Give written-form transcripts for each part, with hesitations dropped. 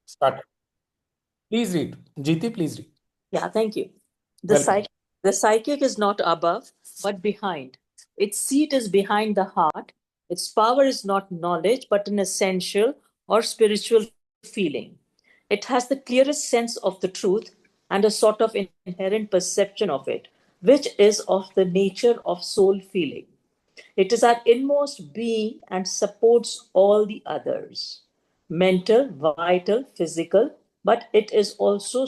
Start. Please read. Jiti, please read. Yeah, thank you. The Welcome. psychic, the psychic is not above, but behind. Its seat is behind the heart. Its power is not knowledge, but an essential or spiritual feeling. It has the clearest sense of the truth and a sort of inherent perception of it, which is of the nature of soul feeling. It is our inmost being and supports all the others mental, vital, physical, but it is also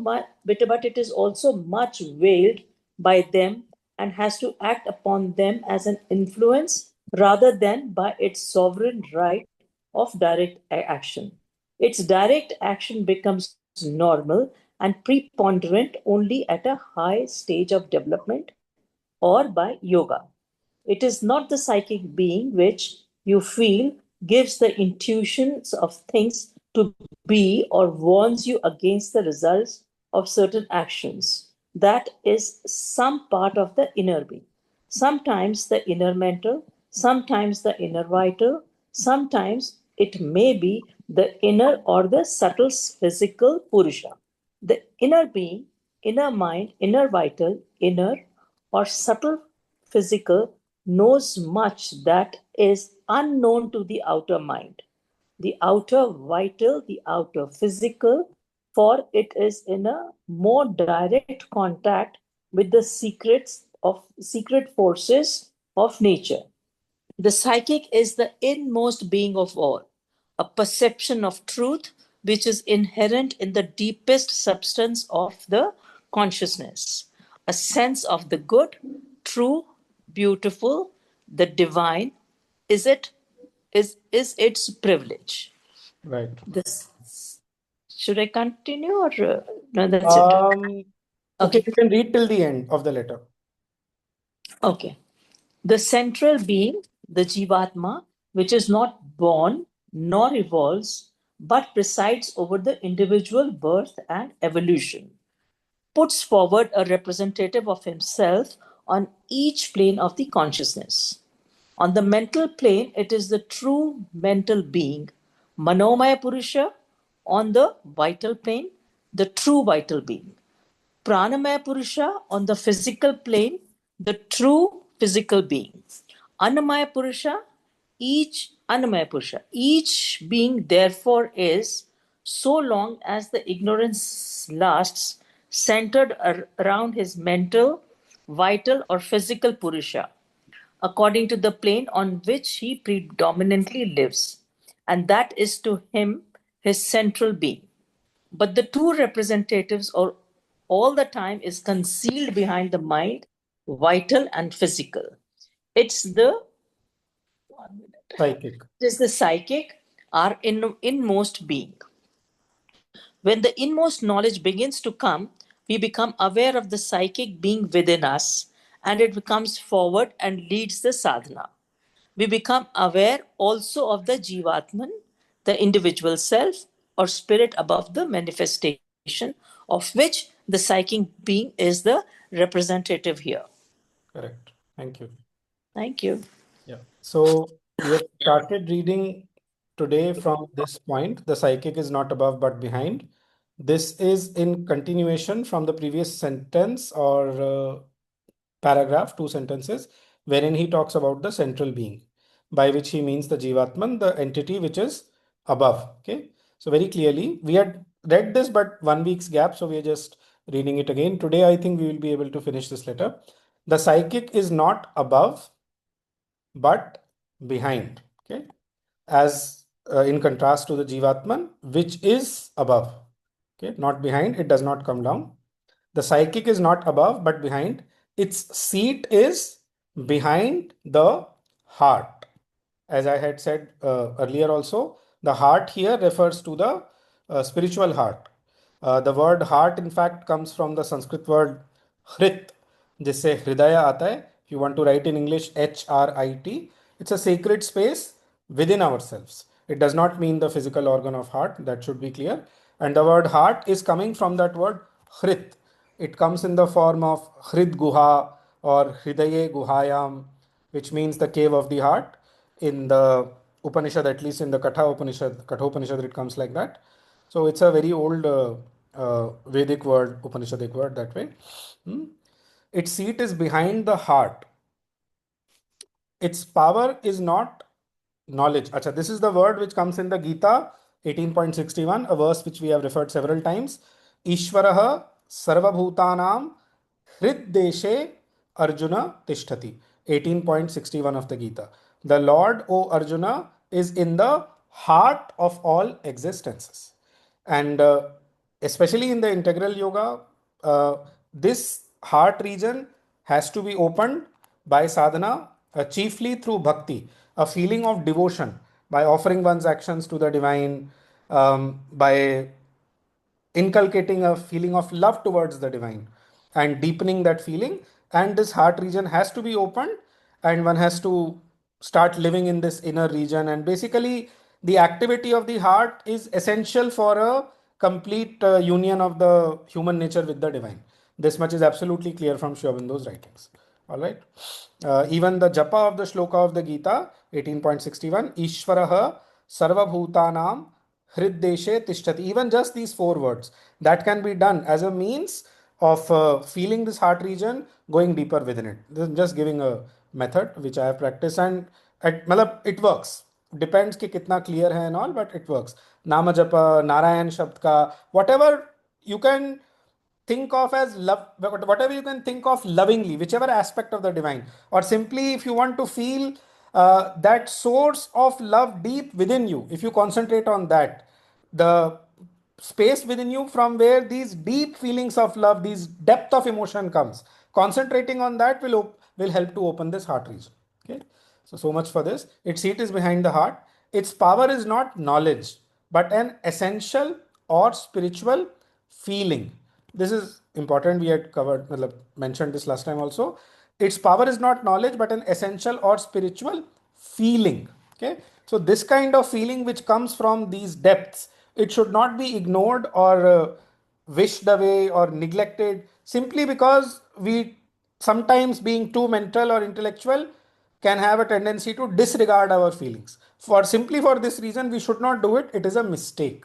but it is also much veiled by them and has to act upon them as an influence rather than by its sovereign right of direct action. Its direct action becomes normal and preponderant only at a high stage of development or by yoga. It is not the psychic being which you feel gives the intuitions of things to be or warns you against the results of certain actions. That is some part of the inner being. Sometimes the inner mental, sometimes the inner vital, sometimes it may be the inner or the subtle physical Purusha. The inner being, inner mind, inner vital, inner or subtle physical knows much that is unknown to the outer mind, the outer vital, the outer physical, for it is in a more direct contact with the secret forces of nature. The psychic is the inmost being of all, a perception of truth which is inherent in the deepest substance of the consciousness, a sense of the good, true, beautiful, the divine. Is its privilege. Right. This should I continue or no? That's it. Okay, Okay. you can read till the end of the letter. Okay. The central being, the Jivatma, which is not born nor evolves, but presides over the individual birth and evolution, puts forward a representative of himself on each plane of the consciousness. On the mental plane, it is the true mental being, Manomaya Purusha. On the vital plane, the true vital being. Pranamaya Purusha on the physical plane, the true physical being. Annamaya Purusha, each being therefore is, so long as the ignorance lasts, centered around his mental, vital, or physical Purusha, according to the plane on which he predominantly lives, and that is to him his central being. But the two representatives or all the time is concealed behind the mind, vital and physical. It's the Psychic. it is the psychic, our inmost being. When the inmost knowledge begins to come, we become aware of the psychic being within us, and it comes forward and leads the sadhana. We become aware also of the Jivatman, the individual self or spirit above the manifestation, of which the psychic being is the representative here. Correct. Thank you. Thank you. Yeah. So we have started reading today from this point. The psychic is not above but behind. This is in continuation from the previous sentence or paragraph, two sentences, wherein he talks about the central being, by which he means the Jivatman, the entity which is above. Okay. So very clearly, we had read this, but 1 week's gap. So we are just reading it again. Today, I think we will be able to finish this letter. The psychic is not above but behind. Okay. As in contrast to the Jivatman, which is above. Okay. Not behind, it does not come down. The psychic is not above but behind. Its seat is behind the heart. As I had said earlier also, the heart here refers to the spiritual heart. The word heart in fact comes from the Sanskrit word hrit, जिससे हृदय आता है. If you want to write in English, HRIT, it's a sacred space within ourselves. It does not mean the physical organ of heart, that should be clear. And the word heart is coming from that word hrit. It comes in the form of hrid guha or hridaye guhayam, which means the cave of the heart. In the Upanishad, at least in the Katha Upanishad, it comes like that. So it's a very old Vedic word, Upanishadic word that way. Hmm? Its seat is behind the heart. Its power is not knowledge. Acha, this is the word which comes in the Gita 18.61, a verse which we have referred several times. Ishvaraha sarvabhutanam hriddeshe Arjuna tishtati. 18.61 of the Gita. The Lord, O Arjuna, is in the heart of all existences. And especially in the integral yoga, this heart region has to be opened by sadhana, chiefly through bhakti, a feeling of devotion, by offering one's actions to the divine, by inculcating a feeling of love towards the divine and deepening that feeling. And this heart region has to be opened, and one has to start living in this inner region. And basically, the activity of the heart is essential for a complete union of the human nature with the divine. This much is absolutely clear from Sri Aurobindo's writings. All right. Even the japa of the shloka of the Gita, 18.61, Ishvaraha sarvabhutanam hriddeshe tishtati. Even just these four words, that can be done as a means of feeling this heart region, going deeper within it. This is just giving a method which I have practiced, and it works. Depends कि कितना clear है and all, but it works. नाम जप, नारायण शब्द का, whatever you can think of as love, whatever you can think of lovingly, whichever aspect of the divine, or simply if you want to feel that source of love deep within you, if you concentrate on that, the space within you from where these deep feelings of love, these depth of emotion comes, concentrating on that will help to open this heart region. Okay, so much for this. Its seat is behind the heart. Its power is not knowledge but an essential or spiritual feeling. This is important. We had covered, mentioned this last time also. Its power is not knowledge but an essential or spiritual feeling. Okay, so this kind of feeling which comes from these depths, it should not be ignored or wished away or neglected simply because we sometimes, being too mental or intellectual, can have a tendency to disregard our feelings. For simply for this reason, we should not do it. It is a mistake.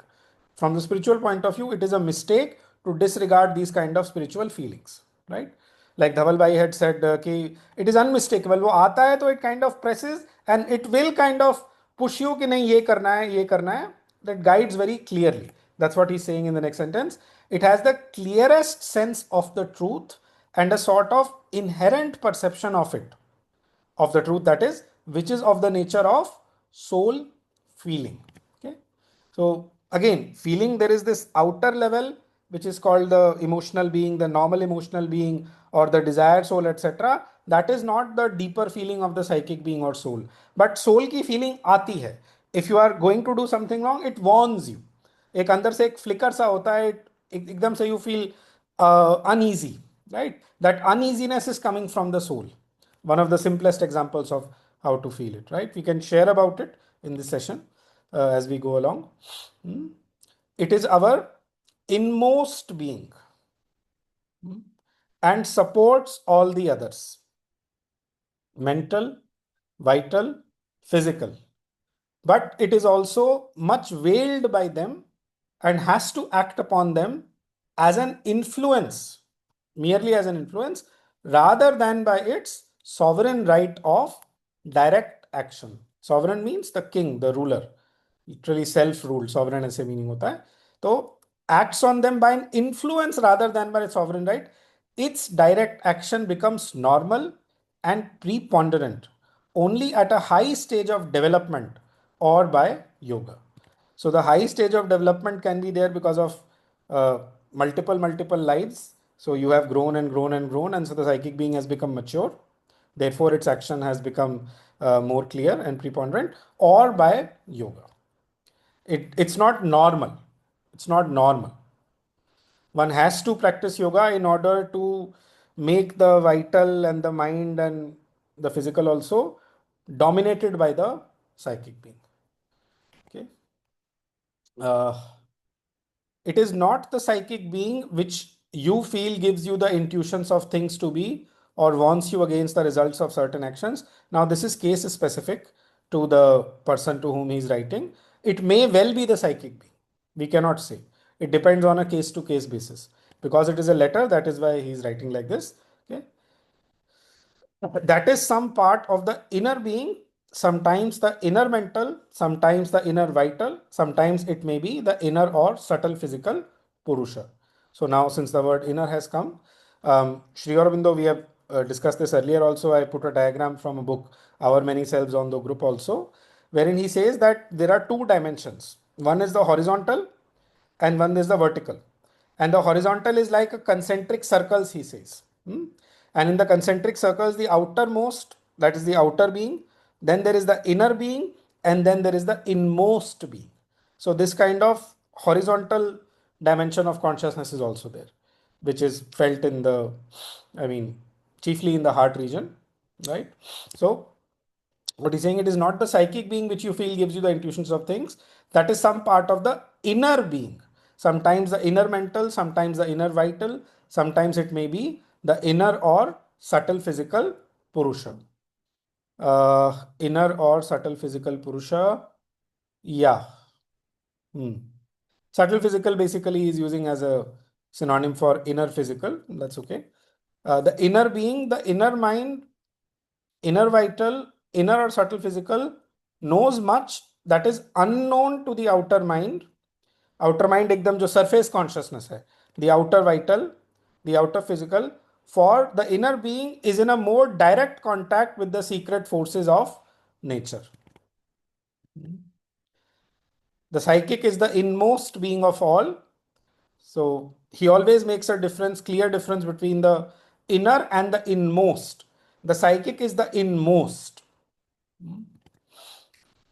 From the spiritual point of view, it is a mistake to disregard these kind of spiritual feelings, right? Like Dhaval Bhai had said, कि it is unmistakable. वो आता है तो it kind of presses and it will kind of push you कि नहीं ये करना है, ये करना है. That guides very clearly. That's what he's saying in the next sentence. It has the clearest sense of the truth and a sort of inherent perception of the truth, that is, which is of the nature of soul feeling. Okay, so again, feeling, there is this outer level which is called the emotional being, the normal emotional being, or the desired soul, etc. That is not the deeper feeling of the psychic being or soul, but soul की feeling आती है. If you are going to do something wrong, it warns you. एक अंदर से एक flicker सा होता है, एकदम से you feel uneasy, right? That uneasiness is coming from the soul. One of the simplest examples of how to feel it, right? We can share about it in this session as we go along. It is our inmost being and supports all the others: mental, vital, physical. But it is also much veiled by them and has to act upon them as an influence, merely as an influence, rather than by its sovereign right of direct action. Sovereign means the king, the ruler, literally self-ruled. Sovereign ऐसे meaning होता है. तो acts on them by an influence rather than by its sovereign right. Its direct action becomes normal and preponderant only at a high stage of development or by yoga. So the high stage of development can be there because of multiple lives. So you have grown and grown and grown, and so the psychic being has become mature. Therefore, its action has become more clear and preponderant, or by yoga. It's not normal. It's not normal. One has to practice yoga in order to make the vital and the mind and the physical also dominated by the psychic being. Okay. It is not the psychic being which you feel gives you the intuitions of things to be or warns you against the results of certain actions. Now, this is case specific to the person to whom he is writing. It may well be the psychic being. We cannot say. It depends on a case to case basis. Because it is a letter, that is why he's writing like this. Okay. That is some part of the inner being, sometimes the inner mental, sometimes the inner vital, sometimes it may be the inner or subtle physical Purusha. So now, since the word inner has come, Sri Aurobindo, we have discussed this earlier also. I put a diagram from a book, Our Many Selves, on the group also, wherein he says that there are two dimensions. One is the horizontal and one is the vertical. And the horizontal is like a concentric circles, he says. And in the concentric circles, the outermost, that is the outer being, then there is the inner being, and then there is the inmost being. So this kind of horizontal dimension of consciousness is also there, which is felt in the, I mean, chiefly in the heart region, right? So what he's saying, it is not the psychic being which you feel gives you the intuitions of things. That is some part of the inner being. Sometimes the inner mental, sometimes the inner vital, sometimes it may be the inner or subtle physical Purusha. Inner or subtle physical Purusha. Yeah. Subtle physical basically is using as a synonym for inner physical. That's okay. The inner being, the inner mind, inner vital, inner or subtle physical knows much that is unknown to the outer mind. Outer mind एकदम जो surface consciousness है. The outer vital, the outer physical. For the inner being is in a more direct contact with the secret forces of nature. The psychic is the inmost being of all. So he always makes a difference, clear difference between the inner and the inmost. The psychic is the inmost.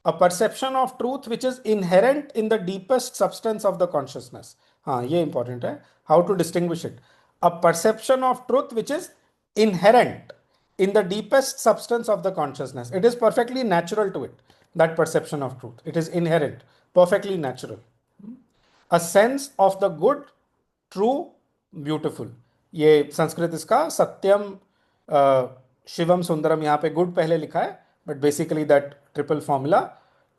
A perception of truth which is inherent in the deepest substance of the consciousness. हाँ ये important है. How to distinguish it? A perception of truth which is inherent in the deepest substance of the consciousness. It is perfectly natural to it, that perception of truth. It is inherent, perfectly natural. A sense of the good, true, beautiful. ये संस्कृत इसका सत्यम शिवम सुंदरम, यहाँ पे good पहले लिखा है, but basically that triple formula,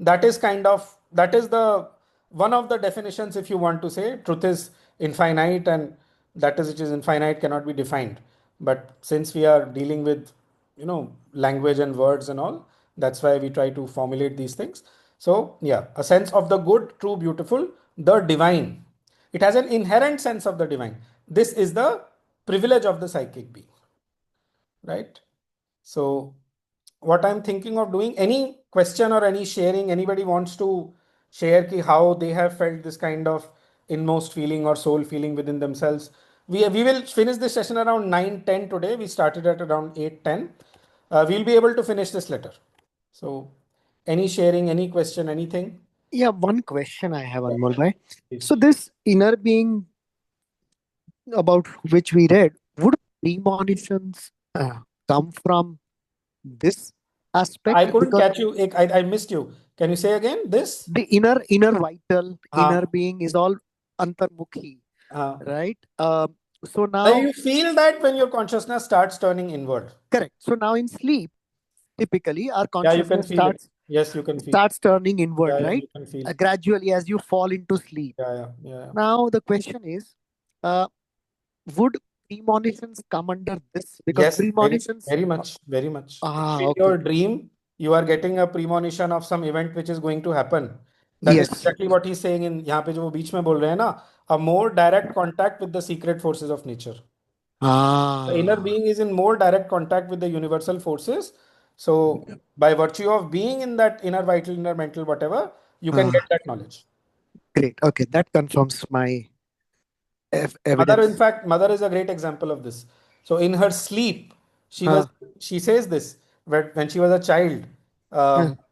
that is kind of, that is the one of the definitions, if you want to say truth is infinite, and that is which is infinite cannot be defined. But since we are dealing with language and words and all, that's why we try to formulate these things. So yeah, a sense of the good, true, beautiful, the divine. It has an inherent sense of the divine. This is the privilege of the psychic being, right? So what I'm thinking of doing, any question or any sharing, anybody wants to share ki how they have felt this kind of inmost feeling or soul feeling within themselves. We will finish this session around 9:10 today. We started at around 8:10. We'll be able to finish this letter. So any sharing, any question, anything? Yeah, one question I have, Anmol bhai. So this inner being about which we read, would premonitions come from this aspect? I couldn't Because catch you. I missed you. Can you say again this? the inner vital, हाँ. inner being is all antarmukhi, हाँ. right? So So now, you feel that when your consciousness starts turning inward. correct. So now in sleep, typically our Yeah, you can consciousness feel it. Yes, you can feel. starts turning inward, Yeah, yeah, right? you can feel. Gradually as you fall into sleep. Yeah. Now the question is, would premonitions come under this? Because Yes, premonitions, very much. In okay. your dream, you are getting a premonition of some event which is going to happen. That is Yes. exactly what he's saying in यहाँ पे जो वो बीच में बोल रहे हैं ना, a more direct contact with the secret forces of nature. The inner being is in more direct contact with the universal forces. So by virtue of being in that inner vital, inner mental, whatever, you can get that knowledge. Great. Okay, that confirms my Mother, evidence. in fact, mother is a great example of this. So in her sleep, she says this when she was a child.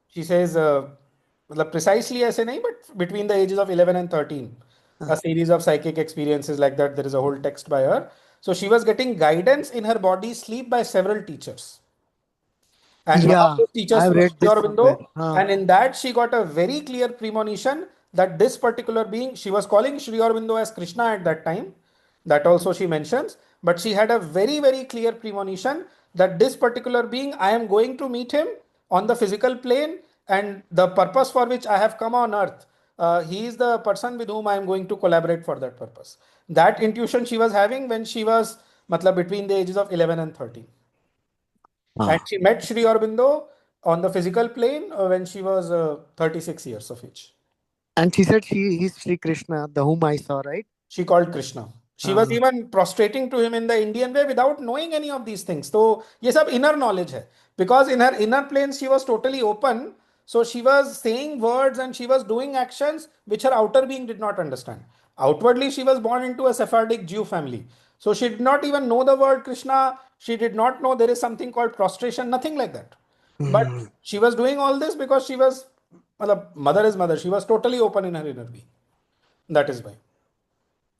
She says, मतलब precisely ऐसे नहीं, but between the ages of 11 and 13, a series of psychic experiences like that. There is a whole text by her. So she was getting guidance in her body sleep by several teachers. And one of Yeah, those teachers I've was read Sri this Aurobindo. somewhere. And in that, she got a very clear premonition that this particular being, she was calling Sri Aurobindo as Krishna at that time. That also she mentions. But she had a very, very clear premonition that this particular being, I am going to meet him on the physical plane. And the purpose for which I have come on earth, he is the person with whom I am going to collaborate for that purpose. That intuition she was having when she was matlab, between the ages of 11 and 13. And Ah. she met Sri Aurobindo on the physical plane when she was 36 years of age. And she said he's Sri Krishna, the whom I saw, right? She called Krishna. She was even prostrating to him in the Indian way without knowing any of these things. So, ये सब inner knowledge है. Because in her inner planes she was totally open. So she was saying words and she was doing actions which her outer being did not understand. Outwardly, she was born into a Sephardic Jew family. So she did not even know the word Krishna. She did not know there is something called prostration, nothing like that. But she was doing all this because she was, matlab, mother is mother. She was totally open in her inner being. That is why.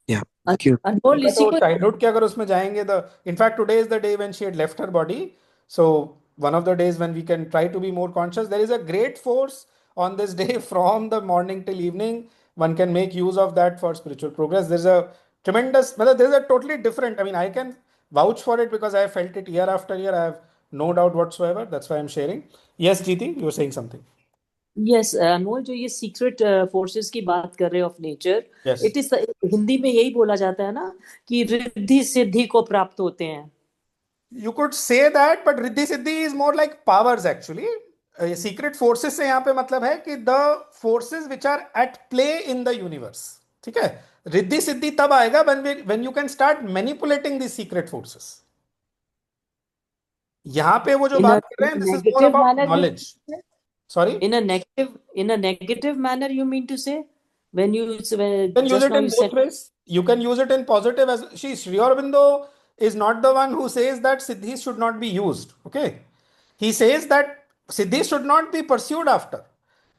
Yeah, cute. अनमोल उनका इसी तो को childhood के अगर उसमें जाएंगे the in fact today is the day when she had left her body, so one of the days when we can try to be more conscious. There is a great force on this day from the morning till evening. One can make use of that for spiritual progress. There's a tremendous, well, there's a totally different, I mean, I can vouch for it because I have felt it year after year. I have no doubt whatsoever. That's why I'm sharing. Yes, Jiti, you were saying something. Yes Anmol जो ये secret forces की बात कर रहे हो of nature Yes. It is Hindi में यही बोला जाता है ना कि रिद्धि सिद्धि को प्राप्त होते हैं. You could say that, but Riddhi Siddhi is more like powers actually. Secret forces से यहाँ पे मतलब है कि the forces which are at play in the universe. ठीक है. रिद्धि सिद्धि तब आएगा when you can start manipulating these secret forces. यहाँ पे वो जो In a बात कर रहे हैं, this is more negative about manner, knowledge. Sorry. in a negative manner, you mean to say when you Can use just it now in you said both ways. You can use it in positive as Sri Aurobindo is not the one who says that siddhis should not be used. Okay. He says that siddhis should not be pursued after.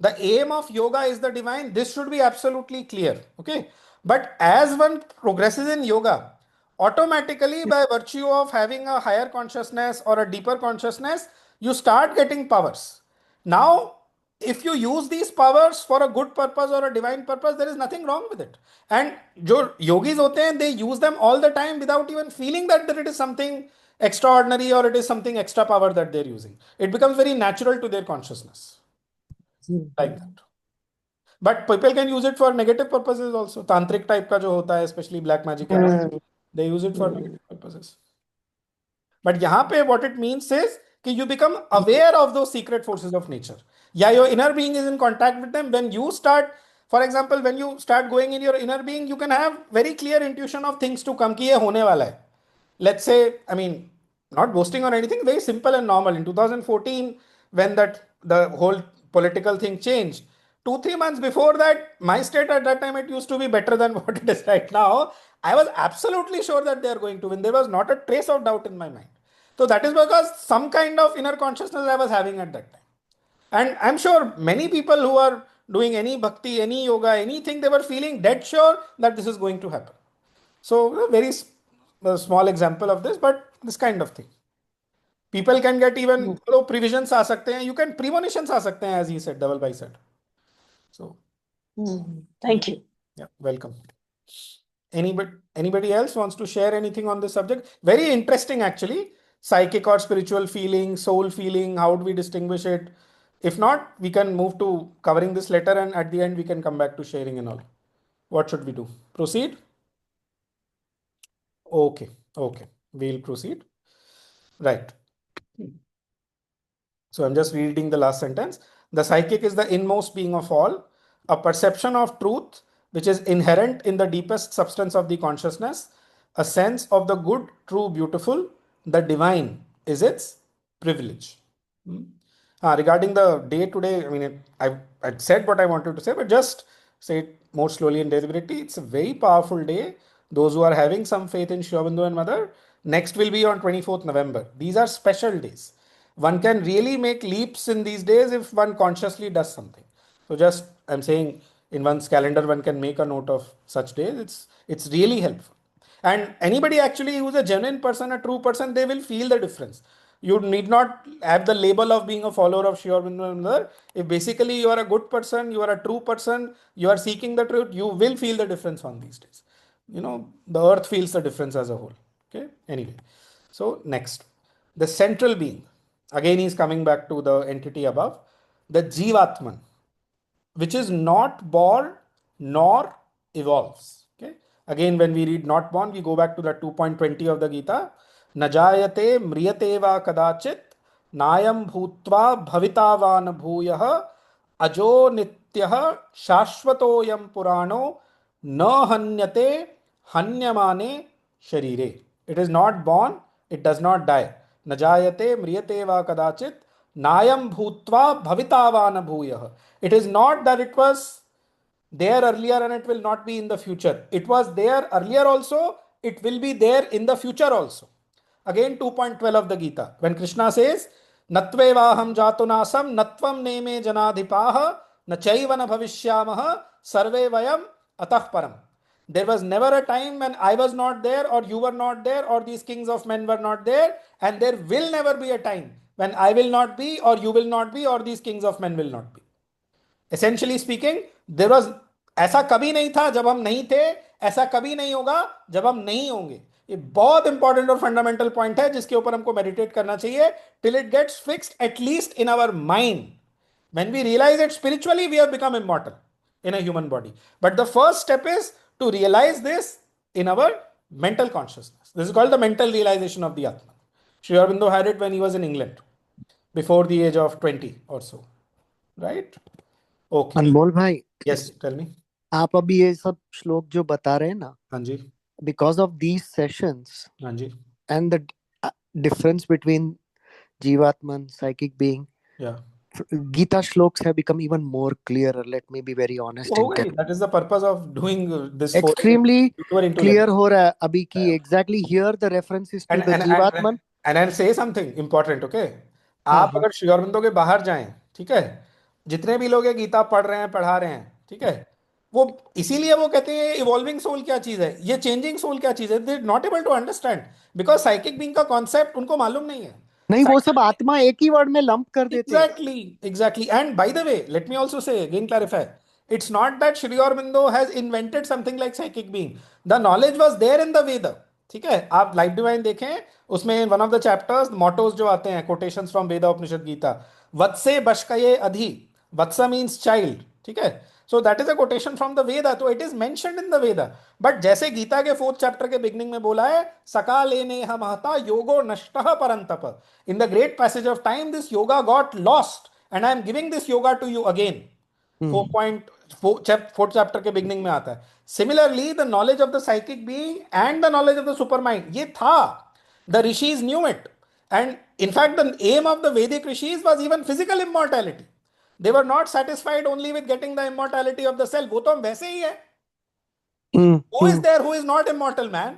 The aim of yoga is the divine. This should be absolutely clear. Okay. But as one progresses in yoga, automatically by virtue of having a higher consciousness or a deeper consciousness, you start getting powers. Now, if you use these powers for a good purpose or a divine purpose, there is nothing wrong with it. And जो yogis होते हैं, they use them all the time without even feeling that it is something extraordinary or it is something extra power that they're using. It becomes very natural to their consciousness, like that. But people can use it for negative purposes also. Tantric type का जो होता है, especially black magic and all, they use it for negative purposes. But यहाँ पे what it means is कि you become aware of those secret forces of nature. Yeah, your inner being is in contact with them. When you start, for example, when you start going in your inner being, you can have very clear intuition of things to come कि ये होने वाला है. Let's say, I mean, not boasting or anything, very simple and normal. In 2014, when the whole political thing changed, 2 3 months before that, my state at that time it used to be better than what it is right now. I was absolutely sure that they are going to win. There was not a trace of doubt in my mind. So that is because some kind of inner consciousness I was having at that time. And I'm sure many people who are doing any bhakti, any yoga, anything, they were feeling dead sure that this is going to happen. So, a very small example of this, but this kind of thing. People can get even though previsions आ सकते हैं, you can premonitions आ सकते हैं, as he said, double by said. So, thank you. yeah, welcome. Anybody else wants to share anything on this subject? Very interesting actually. Psychic or spiritual feeling, soul feeling, how do we distinguish it? If not, we can move to covering this letter and at the end we can come back to sharing and all. What should we do? Proceed? Okay, okay. We'll proceed. Right. So I'm just reading the last sentence. The psychic is the inmost being of all, a perception of truth which is inherent in the deepest substance of the consciousness, a sense of the good, true, beautiful, the divine is its privilege. Regarding the day today, I mean, I said what I wanted to say, but just say it more slowly and deliberately. It's a very powerful day. Those who are having some faith in Sri Aurobindo and Mother, next will be on 24th November. These are special days. One can really make leaps in these days if one consciously does something. So just I'm saying in one's calendar, one can make a note of such days. It's really helpful. And anybody actually who's a genuine person, a true person, they will feel the difference. You need not have the label of being a follower of Sri Aurobindo. If basically you are a good person, you are a true person, you are seeking the truth, you will feel the difference on these days. You know, the earth feels the difference as a whole. Okay. Anyway, so next, the central being. Again, he's coming back to the entity above, the Jivatman. which is not born nor evolves. Okay. Again, when we read not born, we go back to the 2.20 of the Gita. Najayate mriyate va kadachit nayam bhutva bhavitavan bhuyah अजो नित्यः शाश्वतोयम पुराणो न हन्यते हन्यमाने शरीरे. It is not born, it does not die. न जायते म्रियते वा कदाचित नायम भूत्वा भवितावान भूयः. It is not that it was there earlier and it will not be in the future. It was there earlier also, it will be there in the future also. Again, 2.12 of the Gita, when Krishna says, Natvevaham jatunasam natvam neme janadhipaha nachaiva bhavishyamaha sarve vayam atah param. There was never a time when I was not there, or you were not there, or these kings of men were not there, and there will never be a time when I will not be, or you will not be, or these kings of men will not be. Essentially speaking, there was ऐसा कभी नहीं था जब हम नहीं थे, ऐसा कभी नहीं होगा जब हम नहीं होंगे. ये बहुत इंपॉर्टेंट और फंडामेंटल पॉइंट है जिसके ऊपर हमको मेडिटेट करना चाहिए till it gets fixed at least in our mind. When we realize it spiritually, we have become immortal in a human body. But the first step is to realize this in our mental consciousness. This is called the mental realization of the Atman. Sri Aurobindo had it when he was in England before the age of 20 or so. Right? Okay. अनमोल भाई, Yes, tell me. आप अभी ये सब श्लोक जो बता रहे हैं ना, हाँ जी, because of these sessions हाँ जी, and the difference between Jivatman, psychic being, yeah. Gita shloks have become even more clearer. Let me be very honest हो and गई. That is the purpose of doing this. extremely clear हो रहा है अभी कि Yeah. exactly here the reference is to And the and Jivatman. and I'll say something important, okay? हाँ, आप हाँ. अगर श्री अरविंदो के बाहर जाएं, ठीक है, जितने भी लोग ये गीता पढ़ रहे हैं, पढ़ा रहे हैं, ठीक है, वो इसीलिए वो कहते हैं इवॉल्विंग सोल क्या चीज है, ये चेंजिंग सोल क्या चीज है. They not able to understand because psychic being का कॉन्सेप्ट उनको मालूम नहीं है. नहीं, वो सब आत्मा एक ही वर्ड में लंप कर देते हैं. Exactly. And by the way, let me also say, again clarify, it's not that Sri Aurobindo has invented something like psychic being. The knowledge was there in the Veda. ठीक है, आप life divine देखें, उसमें one of the chapters mottos जो आते हैं, quotations from वेदा उपनिषद गीता, वत्से बशकये अधि, वत्सा means child, ठीक है. So that is a quotation from the Veda. So it is mentioned in the Veda. But जैसे गीता के 4th chapter के beginning में बोला है, सकालेने महता योगो नष्टः परंतप. In the great passage of time, this yoga got lost, and I am giving this yoga to you again. 4th chapter के beginning में आता है. Similarly, the knowledge of the psychic being and the knowledge of the supermind, ये था. The rishis knew it, and in fact, the aim of the Vedic rishis was even physical immortality. They were not satisfied only with getting the immortality of the self. वो तो हम वैसे ही है. Who is there who is not immortal, man?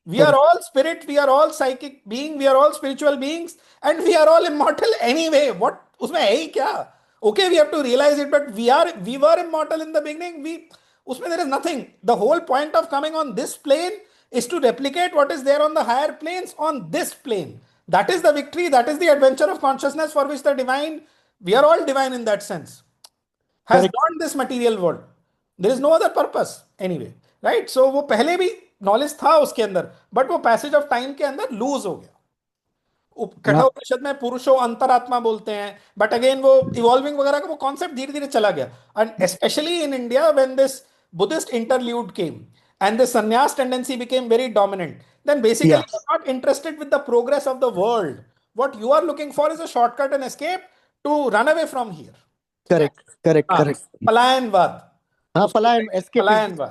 We are all spirit, we are all psychic being, we are all spiritual beings, and we are all immortal anyway. What? उसमें है ही क्या? Okay, we have to realize it, but we were immortal in the beginning. उसमें there is nothing. The whole point of coming on this plane is to replicate what is there on the higher planes on this plane. That is the victory, that is the adventure of consciousness for which the divine, we are all divine in that sense, has gone this material world. There is no other purpose anyway, right? So वो पहले भी knowledge था उसके अंदर, but वो passage of time के अंदर loose हो गया. कठोपनिषद में पुरुषो अंतरात्मा बोलते हैं, बट अगेन वो इवॉल्विंग वगैरह का वो कॉन्सेप्ट धीरे धीरे चला गया. And specially in India when this Buddhist interlude came and the sannyas tendency became very dominant, then basically you're not interested with the progress of the world. What you are looking for is a shortcut and escape to run away from here. Correct. Palayanvad.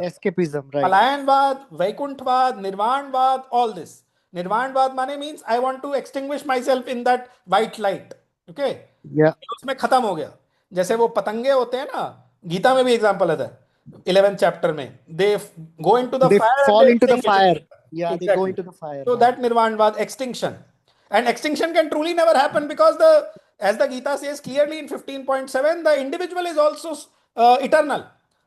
Escapism, right? Palayanvad, Vaikuntvad, Nirvanvad, all this. Nirvanvad mane means I want to extinguish myself in that white light. Okay? Yeah. उसमें खत्म हो गया. जैसे वो पतंगे होते हैं ना, गीता में भी एग्जांपल आता है. 11th chapter में they go into the fire, fall into the fire. Yeah, exactly. They go into the fire. So that nirvanvad, extinction, and extinction can truly never happen because as the Gita says clearly in 15.7, the individual is also eternal.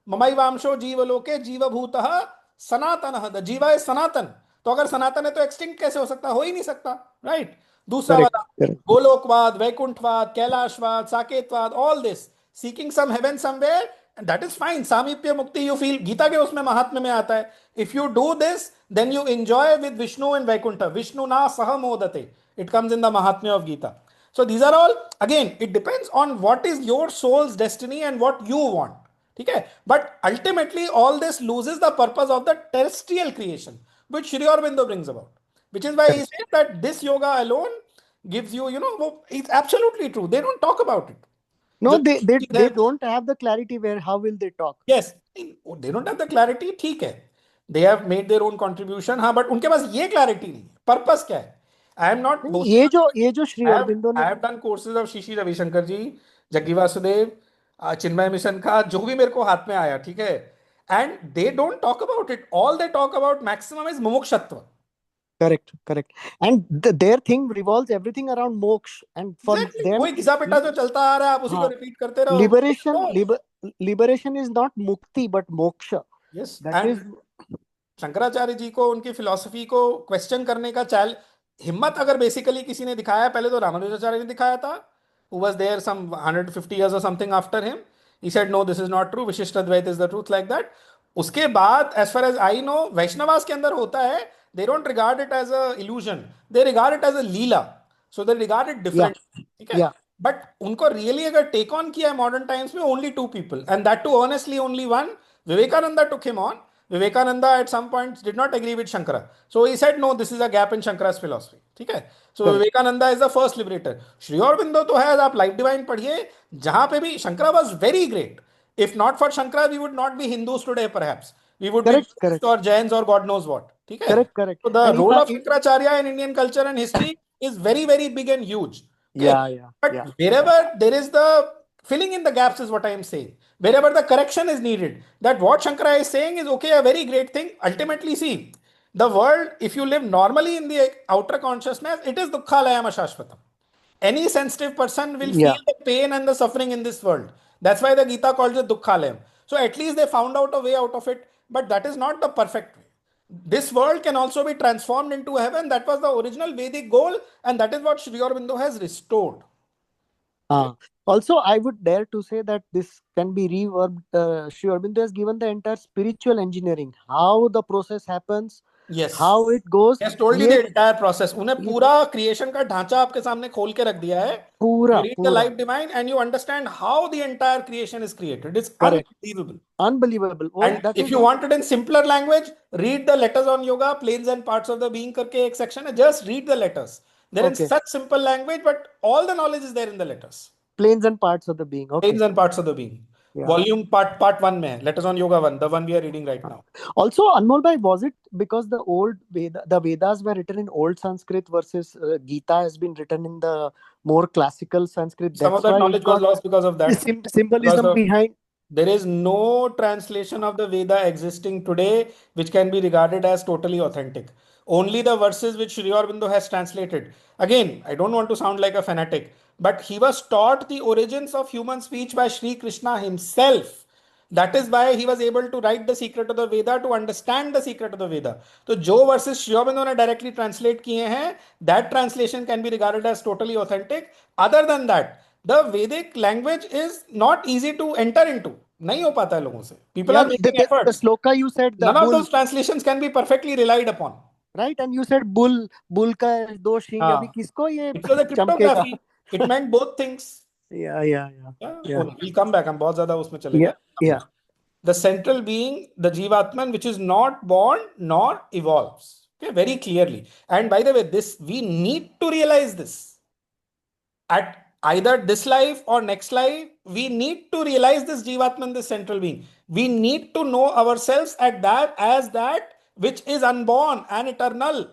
Mamaivamsho jiva loke jiva bhutah sanatanah. The jiva is sanatan. तो अगर सनातन है तो extinct कैसे हो सकता? हो ही नहीं सकता, राइट? दूसरा वाला गोलोकवाद, वैकुंठवाद, कैलाशवाद, साकेतवाद, all this seeking some heaven somewhere, that is fine. Samipya Mukti you feel. गीता के उसमें महात्म्य में आता है. If you do this, then you enjoy with Vishnu and Vaikuntha. Vishnu na saha modate. It comes in the Mahatmya of Gita. So these are all, again, it depends on what is your soul's destiny and what you want. Okay? But ultimately, all this loses the purpose of the terrestrial creation, which Sri Aurobindo brings about. Which is why he Correct. says that this yoga alone gives you, it's absolutely true. They don't talk about it. No, जो they है, don't have the clarity where how will they talk? yes, they don't have the clarity, ठीक है. They have made their own contribution, हाँ, but उनके पास ये clarity नहीं. Purpose क्या है? I am not नहीं, boasting. ये जो Shri I have Aurobindo I ने have done courses of Shishi Ravishankar ji, Jaggi Vasudev, Chinmaya Mission का जो भी मेरे को हाथ में आया, ठीक है. And they don't talk about it. All they talk about maximum is mumukshvatva. correct and their thing revolves everything around moksha, and for Exactly. them वही घिसा पिटा जो चलता आ रहा है, आप उसी को हाँ, रिपीट करते रहो. liberation Oh, liberation is not mukti but moksha. yes. That And is Shankaracharya ji को उनकी फिलॉसफी को क्वेश्चन करने का हिम्मत अगर बेसिकली किसी ने दिखाया, पहले तो रामानुजाचार्य ने दिखाया था, who was there some 150 years or something after him. He said no, this is not true, विशिष्ट अद्वैत is the truth, like that. उसके बाद as far as I know Vaishnavas के अंदर होता है, they don't regard it as a illusion, they regard it as a Leela, so they regard it yeah different. ठीक है. yeah but उनको really अगर टेक ऑन किया है मॉडर्न टाइम्स में, only two people, and that too honestly only one. Vivekananda took him on. Vivekananda at some points did not agree with Shankara. So he said, no, this is a gap in Shankara's philosophy. ठीक है. So correct Vivekananda is the first liberator. Sri Aurobindo तो है, आप life divine पढ़िए, जहां पे भी Shankara was very great. If not for Shankara, we would not be Hindus today, perhaps. We would be correct Buddhists or Jains or God knows what. ठीक है. correct So the and role of Shankaracharya in Indian culture and history is very, very big and huge. Okay. yeah But wherever there is the filling in the gaps is what I am saying. Wherever the correction is needed, that what Shankara is saying is okay, a very great thing. Ultimately, see, the world, if you live normally in the outer consciousness, it is dukkhalayam ashashvatam. Any sensitive person will yeah feel the pain and the suffering in this world. That's why the Gita calls it dukkhalayam. So at least they found out a way out of it, but that is not the perfect way. This world can also be transformed into heaven. That was the original Vedic goal, and that is what Sri Aurobindo has restored. Also, I would dare to say that this can be reverbed. Sri Aurobindo has given the entire spiritual engineering, how the process happens, Yes. how it goes. He has told you ये the entire process. उन्हें पूरा creation का ढांचा आपके सामने खोल के रख दिया है. पूरा You read the पूरा Life Divine and you understand how the entire creation is created. It's correct unbelievable. unbelievable. वो And that if is you want it in simpler language, read the letters on yoga, planes and parts of the being करके एक section है. Just read the letters. They're in okay. such simple language, but all the knowledge is there in the letters. Planes and parts of the being. Okay. Planes and parts of the being. Yeah. Volume part 1 में है. Letters on yoga 1, the one we are reading right now. Also, Anmol bhai, was it because the Vedas were written in old Sanskrit versus Gita has been written in the more classical Sanskrit? Some of that knowledge was lost because of that. Symbolism behind. There is no translation of the Veda existing today which can be regarded as totally authentic. Only the verses which Sri Aurobindo has translated. Again, I don't want to sound like a fanatic, but he was taught the origins of human speech by Sri Krishna himself. That is why he was able to write the secret of the Veda, to understand the secret of the Veda. So, जो verses Sri Aurobindo ने directly translate किए हैं, that translation can be regarded as totally authentic. Other than that, the Vedic language is not easy to enter into. नहीं हो पाता है लोगों से. People are making efforts. The sloka you said, none of those translations can be perfectly relied upon. Right, and you said bull का दो शिंग अभी किसको ये It was a cryptography. It meant both things. Yeah. We'll come back. हम बहुत ज़्यादा उसमें चले गए. Yeah. The central being, the Jivatman, which is not born nor evolves. Okay, very clearly. And by the way, this we need to realize this. At either this life or next life, we need to realize this Jivatman, this central being. We need to know ourselves at that as that which is unborn and eternal.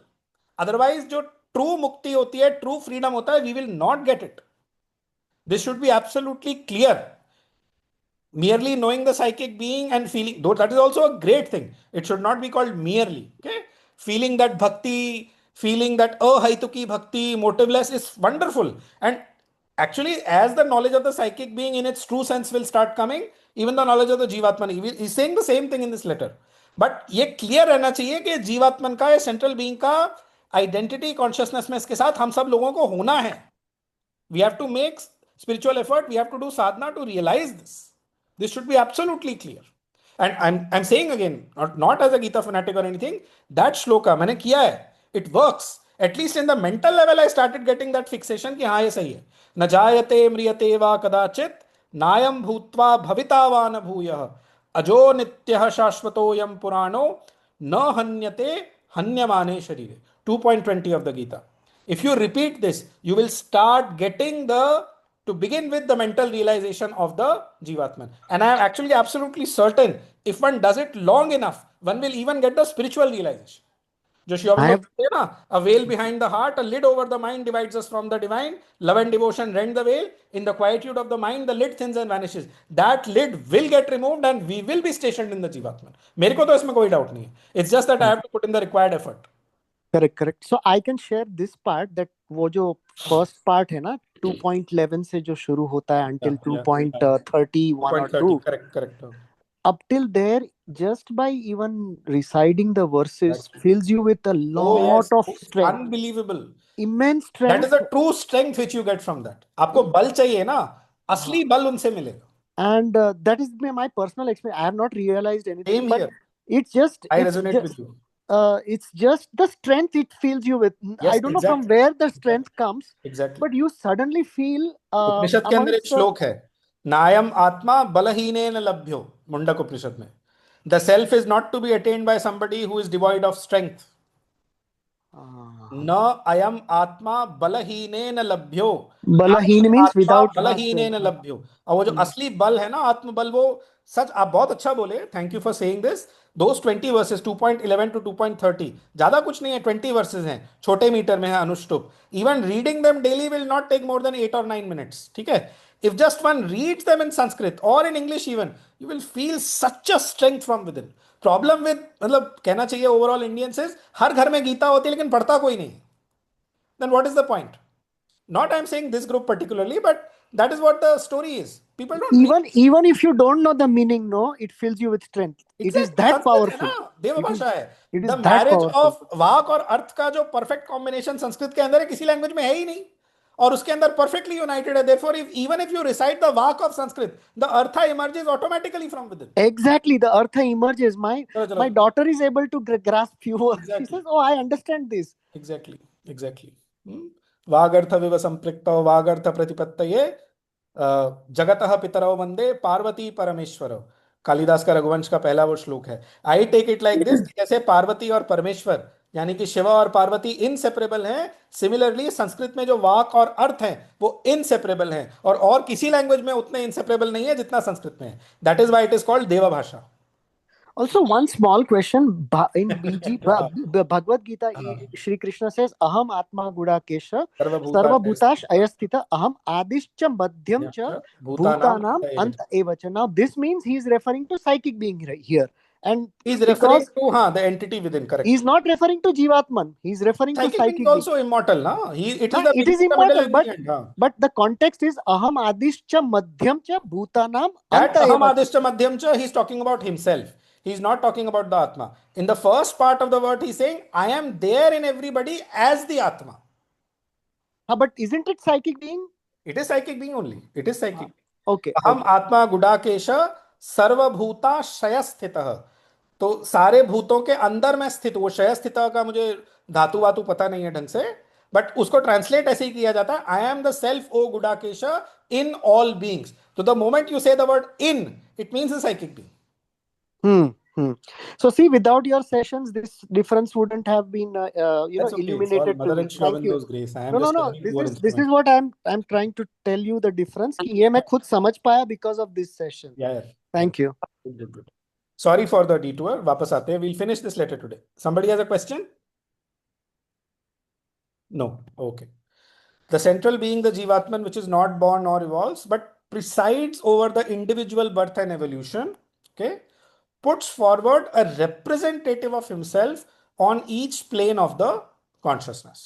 Otherwise, जो true mukti होती है, true freedom होता है, we will not get it. This should be absolutely clear. Merely knowing the psychic being and feeling, though that is also a great thing. It should not be called merely. Okay, feeling that bhakti, feeling that ahaituki bhakti, motiveless, is wonderful. And actually, as the knowledge of the psychic being in its true sense will start coming, even the knowledge of the Jivatman, he's saying the same thing in this letter. But ये clear रहना चाहिए कि जीवात्मन का, central being का identity consciousness में इसके साथ हम सब लोगों को होना है. We have to make spiritual effort. We have to do sadhana to realize this. This should be absolutely clear. And I'm saying again, not as a Gita fanatic or anything, that shloka मैंने किया है. It works. At least in the mental level, I started getting that fixation कि हाँ ये सही है. न जायते म्रियते वा कदाचित नायम भूत्वा भविता वा न भूयः अजो नित्यः शाश्वतोऽयं पुराणो न हन्यते हन्यमाने शरीरे. 2.20 of the Gita. If you repeat this, you will start getting to begin with the mental realization of the Jivatman. And I am actually absolutely certain if one does it long enough, one will even get the spiritual realization. जो श्री अरविंद कहते हैं ना, a veil behind the heart, a lid over the mind divides us from the divine. Love and devotion rend the veil. In the quietude of the mind, the lid thins and vanishes. That lid will get removed and we will be stationed in the Jivatman. मेरे को तो इसमें कोई doubt नहीं है. It's just that I have to put in the required effort. Correct. So I can share this part, that वो जो first part है ना 2.11 से जो शुरू होता है until 2.31 or 2. Correct. Up till there, just by even reciting the verses fills you with a lot of strength. Unbelievable. Immense strength. That is the true strength which you get from that. आपको बल चाहिए ना, असली बल उनसे मिलेगा. And that is my personal experience. I have not realized anything. Same but here. I resonate with you. It's just the strength it fills you with. Yes, I don't know from where the strength comes. Exactly. But you suddenly feel. उपनिषद के अंदर एक श्लोक है, नायम आत्मा बलहीनेन लभ्यो, मुंडक उपनिषद में. The self is not to be attained by somebody who is devoid of strength. न अयम आत्मा बलहीनेन लभ्यो. बलहीन means without बलहीनेन लभ्यो. और वो जो असली बल है ना, आत्मबल, वो सच. आप बहुत अच्छा बोले, thank you for saying this. Those 20 verses 2.11 to 2.30 ज्यादा कुछ नहीं है, 20 verses हैं, छोटे मीटर में है अनुष्टुप. Even reading them daily will not take more than 8 or 9 minutes. ठीक है. If just one reads them in Sanskrit or in English even, you will feel such a strength from within. Problem with, मतलब कहना चाहिए overall Indians is, हर घर में गीता होती है लेकिन पढ़ता कोई नहीं. Then what is the point? Not I'm saying this group particularly, but that is what the story is. People don't even if you don't know the meaning, no, it fills you with strength. It is that powerful. देवभाषा है. The marriage of वाक और अर्थ का जो perfect combination Sanskrit के अंदर है, किसी language में है ही नहीं. और उसके अंदर perfectly united है. Therefore, even if you recite the vak of Sanskrit, the artha emerges automatically from within. Exactly, the artha emerges. My daughter is able to grasp few words. She says, "Oh, I understand this." Exactly. वागर्थ विव संपृक्तो वागर्थ प्रतिपत्तये जगतः पितरौ वंदे पार्वती परमेश्वर. कालिदास का रघुवंश का पहला वो श्लोक है. I take it like this, जैसे पार्वती और परमेश्वर यानी कि शिव और पार्वती इनसेपरेबल हैं, सिमिलरली संस्कृत में जो वाक और अर्थ हैं वो इनसेपरेबल हैं, और किसी लैंग्वेज में उतने इनसेपरेबल नहीं है जितना संस्कृत में है. That is why it is called देव भाषा. Also, one small question in Bhagavad Gita, Shri Krishna says, "Aham Atma Gudakesha, Sarva Bhutash Ayasthita, Aham Adishcha Madhyam Cha Bhutanam Anta Evacha." Now, this means he is referring to psychic being here, and he is referring to the entity within. Correct. He is not referring to Jivatman. He is referring to psychic being. Also immortal, na? It is immortal, but the context is Aham Adishcha Madhyam Cha Bhutanam Anta Evacha. Aham Adishcha Madhyam Cha, he is talking about himself. He's not talking about the Atma. In the first part of the word, he's saying, I am there in everybody as the Atma. But isn't it psychic being? It is psychic being only. It is psychic. Okay. Aham Atma Gudakesha Sarva Bhuta Shayasthitah. तो सारे भूतों के अंदर में स्थित. वो शयस्थितः का मुझे धातु वातु पता नहीं है ढंग से, बट उसको ट्रांसलेट ऐसे ही किया जाता है, I am the self O Gudakesha in all beings. तो the moment you say the word in, it means a psychic being. So see, without your sessions, this difference wouldn't have been, illuminated. Thank you. Grace. No. This is what I'm trying to tell you the difference. कि ये मैं खुद समझ पाया because of this session. Yeah. Thank you. Good. Sorry for the detour. वापस आते हैं. We'll finish this later today. Somebody has a question? No. Okay. The central being, the Jivatman, which is not born nor evolves, but presides over the individual birth and evolution. Okay. Puts forward a representative of himself on each plane of the consciousness.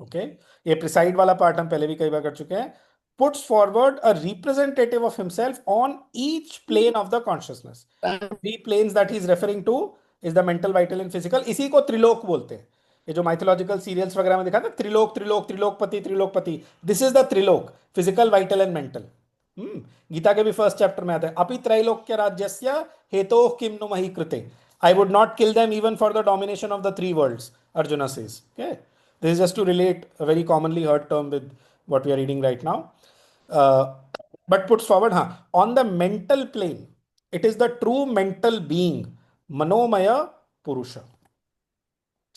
Okay. ये preside वाला part हम पहले भी कई बार कर चुके हैं. Puts forward a representative of himself on each plane of the consciousness. 3 planes that he is referring to is the mental, vital and physical. इसी को त्रिलोक बोलते हैं. ये जो mythological serials वगैरह में दिखाते हैं, त्रिलोकपति. This is the Trilok, physical, vital and mental. Gita के भी फर्स्ट चैप्टर में आता है, अपि त्रैलोक्य राज्यस्य हेतोः किम नु मही कृते. I would not kill them even for the domination of the three worlds, Arjuna says. Okay. This is just to relate a very commonly heard term with what we are reading right now. But puts forward, on the mental plane, it is the true mental being, Manomaya Purusha.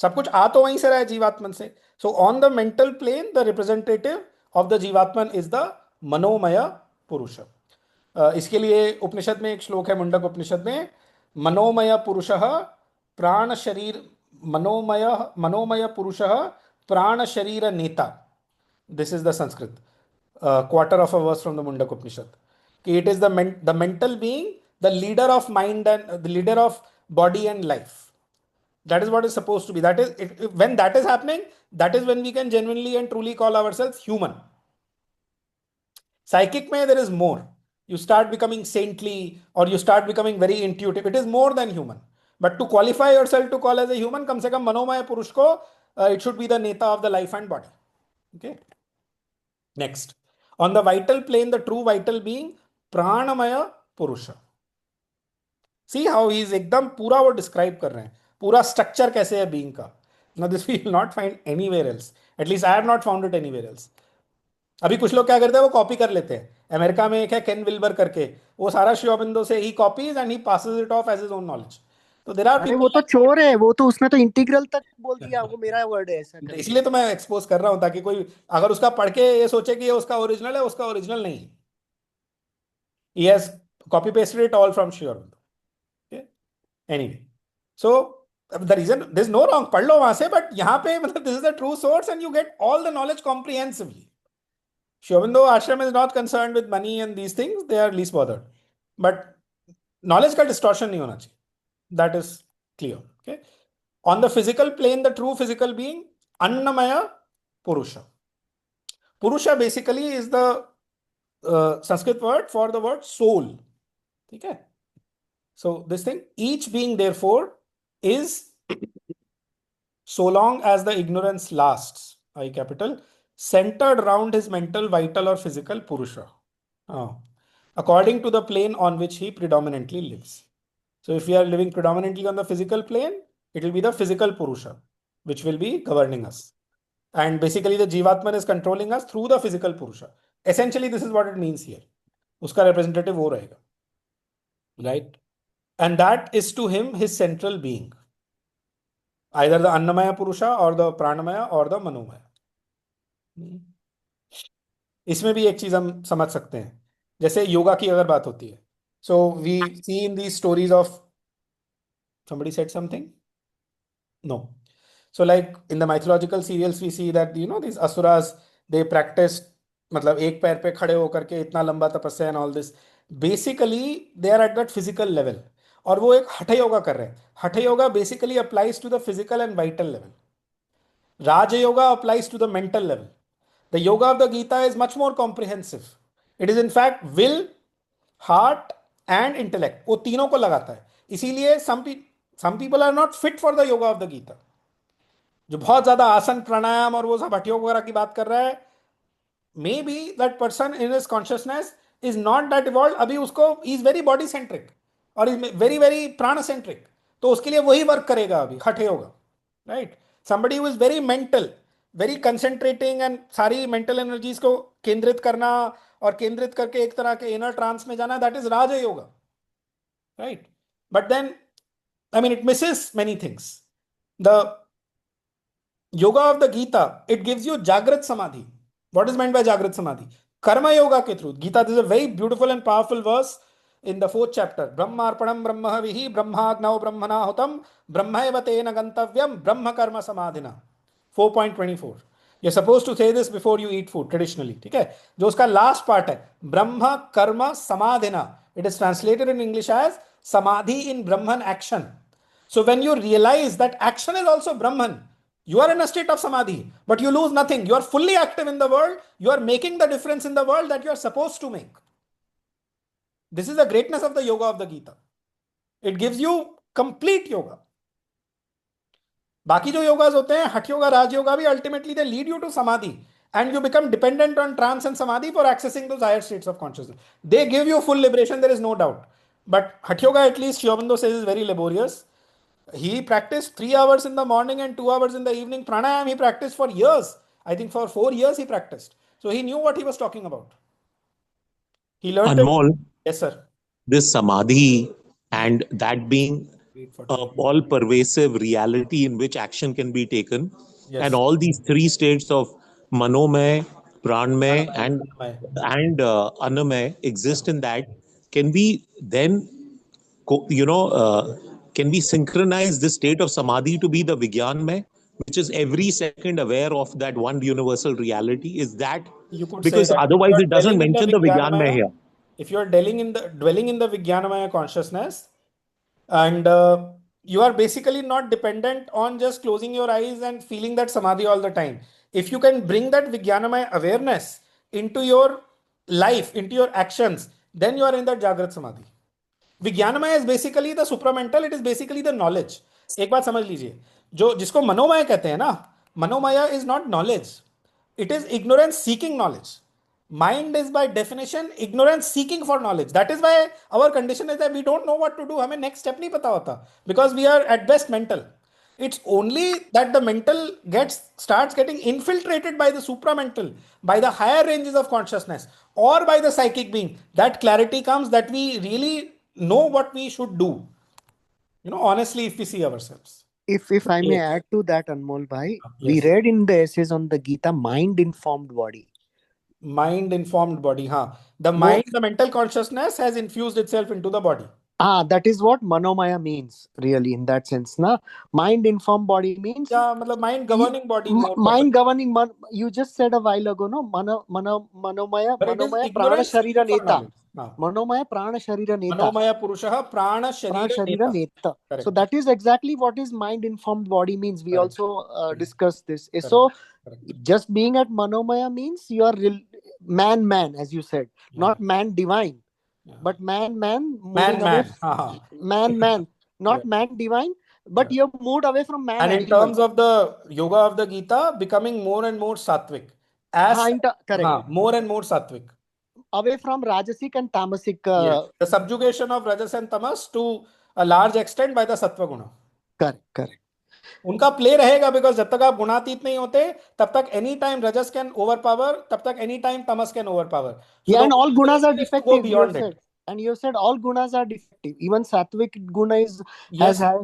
सब कुछ आ तो वहीं से रहा है जीवात्मन से. So on the mental plane the representative of the जीवात्मन इज द मनोमय पुरुष. इसके लिए उपनिषद में एक श्लोक है, मुंडक उपनिषद में, मनोमय पुरुष प्राण शरीर, मनोमय पुरुष प्राण शरीर नेता. This is the Sanskrit quarter of a verse from the Mundak Upanishad. It is the mental being, the leader of mind and the leader of body and life. That is what is supposed to be. That is when that is happening, that is when we can genuinely and truly call ourselves human. Psychic mein there is more. You start becoming saintly or you start becoming very intuitive. It is more than human. But to qualify yourself to call as a human, kam se kam manomaya purush ko, it should be the neta of the life and body. Okay. Next. On the vital plane, the true vital being, pranamaya purusha. See how he is एकदम पूरा वो describe कर रहे हैं, पूरा structure कैसे है being का. Now this we will not find anywhere else. At least I have not found it anywhere else. अभी कुछ लोग क्या करते हैं, वो कॉपी कर लेते हैं. अमेरिका में एक है केन विल्बर करके, वो सारा श्री अरबिंदो से ही copies and he passes it off as his own knowledge. तो देयर आर, वो तो चोर है, वो तो उसने तो इंटीग्रल तक बोल दिया, वो मेरा वर्ड है ऐसा. इसलिए तो मैं एक्सपोज कर रहा हूं ताकि कोई अगर उसका पढ़ के ये सोचे कि ये उसका ओरिजिनल है, उसका ओरिजिनल नहीं. He has copy pasted it all from Sri Aurobindo. Okay? Anyway, so the reason there's no wrong, पढ़ लो वहां से, but यहाँ पे मतलब this is the true source and you get all the knowledge comprehensively. Sri Aurobindo ashram is not concerned with money and these things, they are least bothered. But knowledge का distortion नहीं होना चाहिए. That is clear. Okay. On the physical plane, the true physical being, Annamaya Purusha. Purusha basically is the Sanskrit word for the word soul. Okay. So this thing, each being therefore is, so long as the ignorance lasts, I capital, centered around his mental, vital or physical Purusha, according to the plane on which he predominantly lives. So if we are living predominantly on the physical plane, it will be the physical Purusha, which will be governing us. And basically the Jivatman is controlling us through the physical Purusha. Essentially, this is what it means here. Uska representative wo rahega. Right? And that is to him his central being. Either the Annamaya Purusha or the Pranamaya or the Manomaya. इसमें भी एक चीज हम समझ सकते हैं, जैसे योगा की अगर बात होती है. So we see in these stories of, somebody said something? No. So like in the mythological serials, we see that, you know, these asuras, they practiced, मतलब एक पैर पे खड़े होकर के इतना लंबा तपस्या and all this. Basically, they are at that physical level. और वो एक हठ योगा कर रहे हैं. हठ yoga basically applies to the physical and vital level. Raja Yoga applies to the mental level. The yoga of the Gita is much more comprehensive. It is in fact will, heart and intellect. वो तीनों को लगाता है. इसीलिए some people are not fit for the yoga of the Gita. जो बहुत ज्यादा आसन प्राणायाम और वो सब हठ योग वगैरह की बात कर रहा है, maybe that person in his consciousness is not that evolved. अभी उसको is very body centric और is very very prana centric. तो उसके लिए वही वर्क करेगा अभी हठ yoga. Right? Somebody who is very mental, very concentrating and सारी mental energies को केंद्रित करना और केंद्रित करके एक तरह के inner trance में जाना, that is Raja Yoga. Right? But then, I mean, it misses many things. The Yoga of the Gita, it gives you Jagrat Samadhi. What is meant by Jagrat Samadhi? Karma Yoga ke through. Gita, this is a very beautiful and powerful verse in the 4th chapter. Brahmarpanam brahmahavihi brahmagnau brahmana hotam brahmaeva tena gantavyam brahma karma samadhina. 4.24. You're supposed to say this before you eat food traditionally. ठीक है? जो उसका last part है, brahma karma samadhina. It is translated in English as samadhi in Brahman action. So when you realize that action is also Brahman, you are in a state of samadhi, but you lose nothing. You are fully active in the world. You are making the difference in the world that you are supposed to make. This is the greatness of the yoga of the Gita. It gives you complete yoga. बाकी जो योगास होते हैं, हठ योगा, राज योगा भी, ultimately they lead you to samadhi and you become dependent on trance and samadhi for accessing those higher states of consciousness. They give you full liberation, there is no doubt. But hठ yoga, at least Sri Aurobindo says, is very laborious. He practiced 3 hours in the morning and 2 hours in the evening. Pranayam he practiced for years. I think for 4 years he practiced. So he knew what he was talking about. He learned it. Anmol, Yes, sir. this samadhi and that being Wait for a 12. all pervasive reality in which action can be taken, and Yes. all these three states of manomay, pranmay, Pranamay, and annamay exist in that. Can we then can we synchronize this state of samadhi to be the Vigyanmay, which is every second aware of that one universal reality? Is that, You could say because that if you otherwise are it doesn't dwelling in the mention the Vigyanmay Vijnanamaya, here. if you are dwelling in the Vijnanamaya consciousness, and you are basically not dependent on just closing your eyes and feeling that samadhi all the time. If you can bring that Vijnanamaya awareness into your life, into your actions, then you are in that Jagrat Samadhi. विज्ञानमय is basically the supramental, it is basically the knowledge. एक बात समझ लीजिए, जो जिसको मनोमय कहते हैं ना, मनोमय is not knowledge, it is ignorance seeking knowledge. Mind is by definition ignorance seeking for knowledge. That is why our condition is that we don't know what to do. हमें नेक्स्ट स्टेप नहीं पता होता, because we are at best mental. It's only that the mental starts getting infiltrated by the supramental, by the higher ranges of consciousness, or by the psychic being. That clarity comes, that we really know what we should do. Honestly, if we see ourselves. If I may Yes. add to that, Anmol bhai, we Yes. read in the essays on the Gita, mind-informed body. Mind-informed body, huh? The mind, the mental consciousness has infused itself into the body. That is what Manomaya means, really, in that sense. Na? Mind-informed body means Yeah, matlab mind governing body more. mind governing. You just said a while ago, no? Manomaya, But it is Manomaya, Prana ignorance Sharira seeking for Neta. knowledge. Huh. Manomaya, Prana Sharira Neta. Manomaya Purushaha Prana Prana Sharira Sharira Neta. Neta. Correct. So that is exactly what is mind-informed body means. We Correct. also discussed this. Correct. So Correct. just being at Manomaya means you are man, as you said, not man divine. Yeah. But man, Man. man, not man divine, but you've moved away from man. And in terms of the yoga of the Gita, becoming more and more sattvic. Correct. More and more sattvic. Away from rajasic and tamasic. Yes. The subjugation of rajas and tamas to a large extent by the sattva guna. Correct. उनका play रहेगा, because जब तक आप गुणातीत नहीं होते तब तक एनी टाइम रजस कैन ओवरपावर, तब तक any time Tamas can overpower. Yeah, and all gunas are defective. Beyond it. And you said all gunas are defective. Even sattvic guna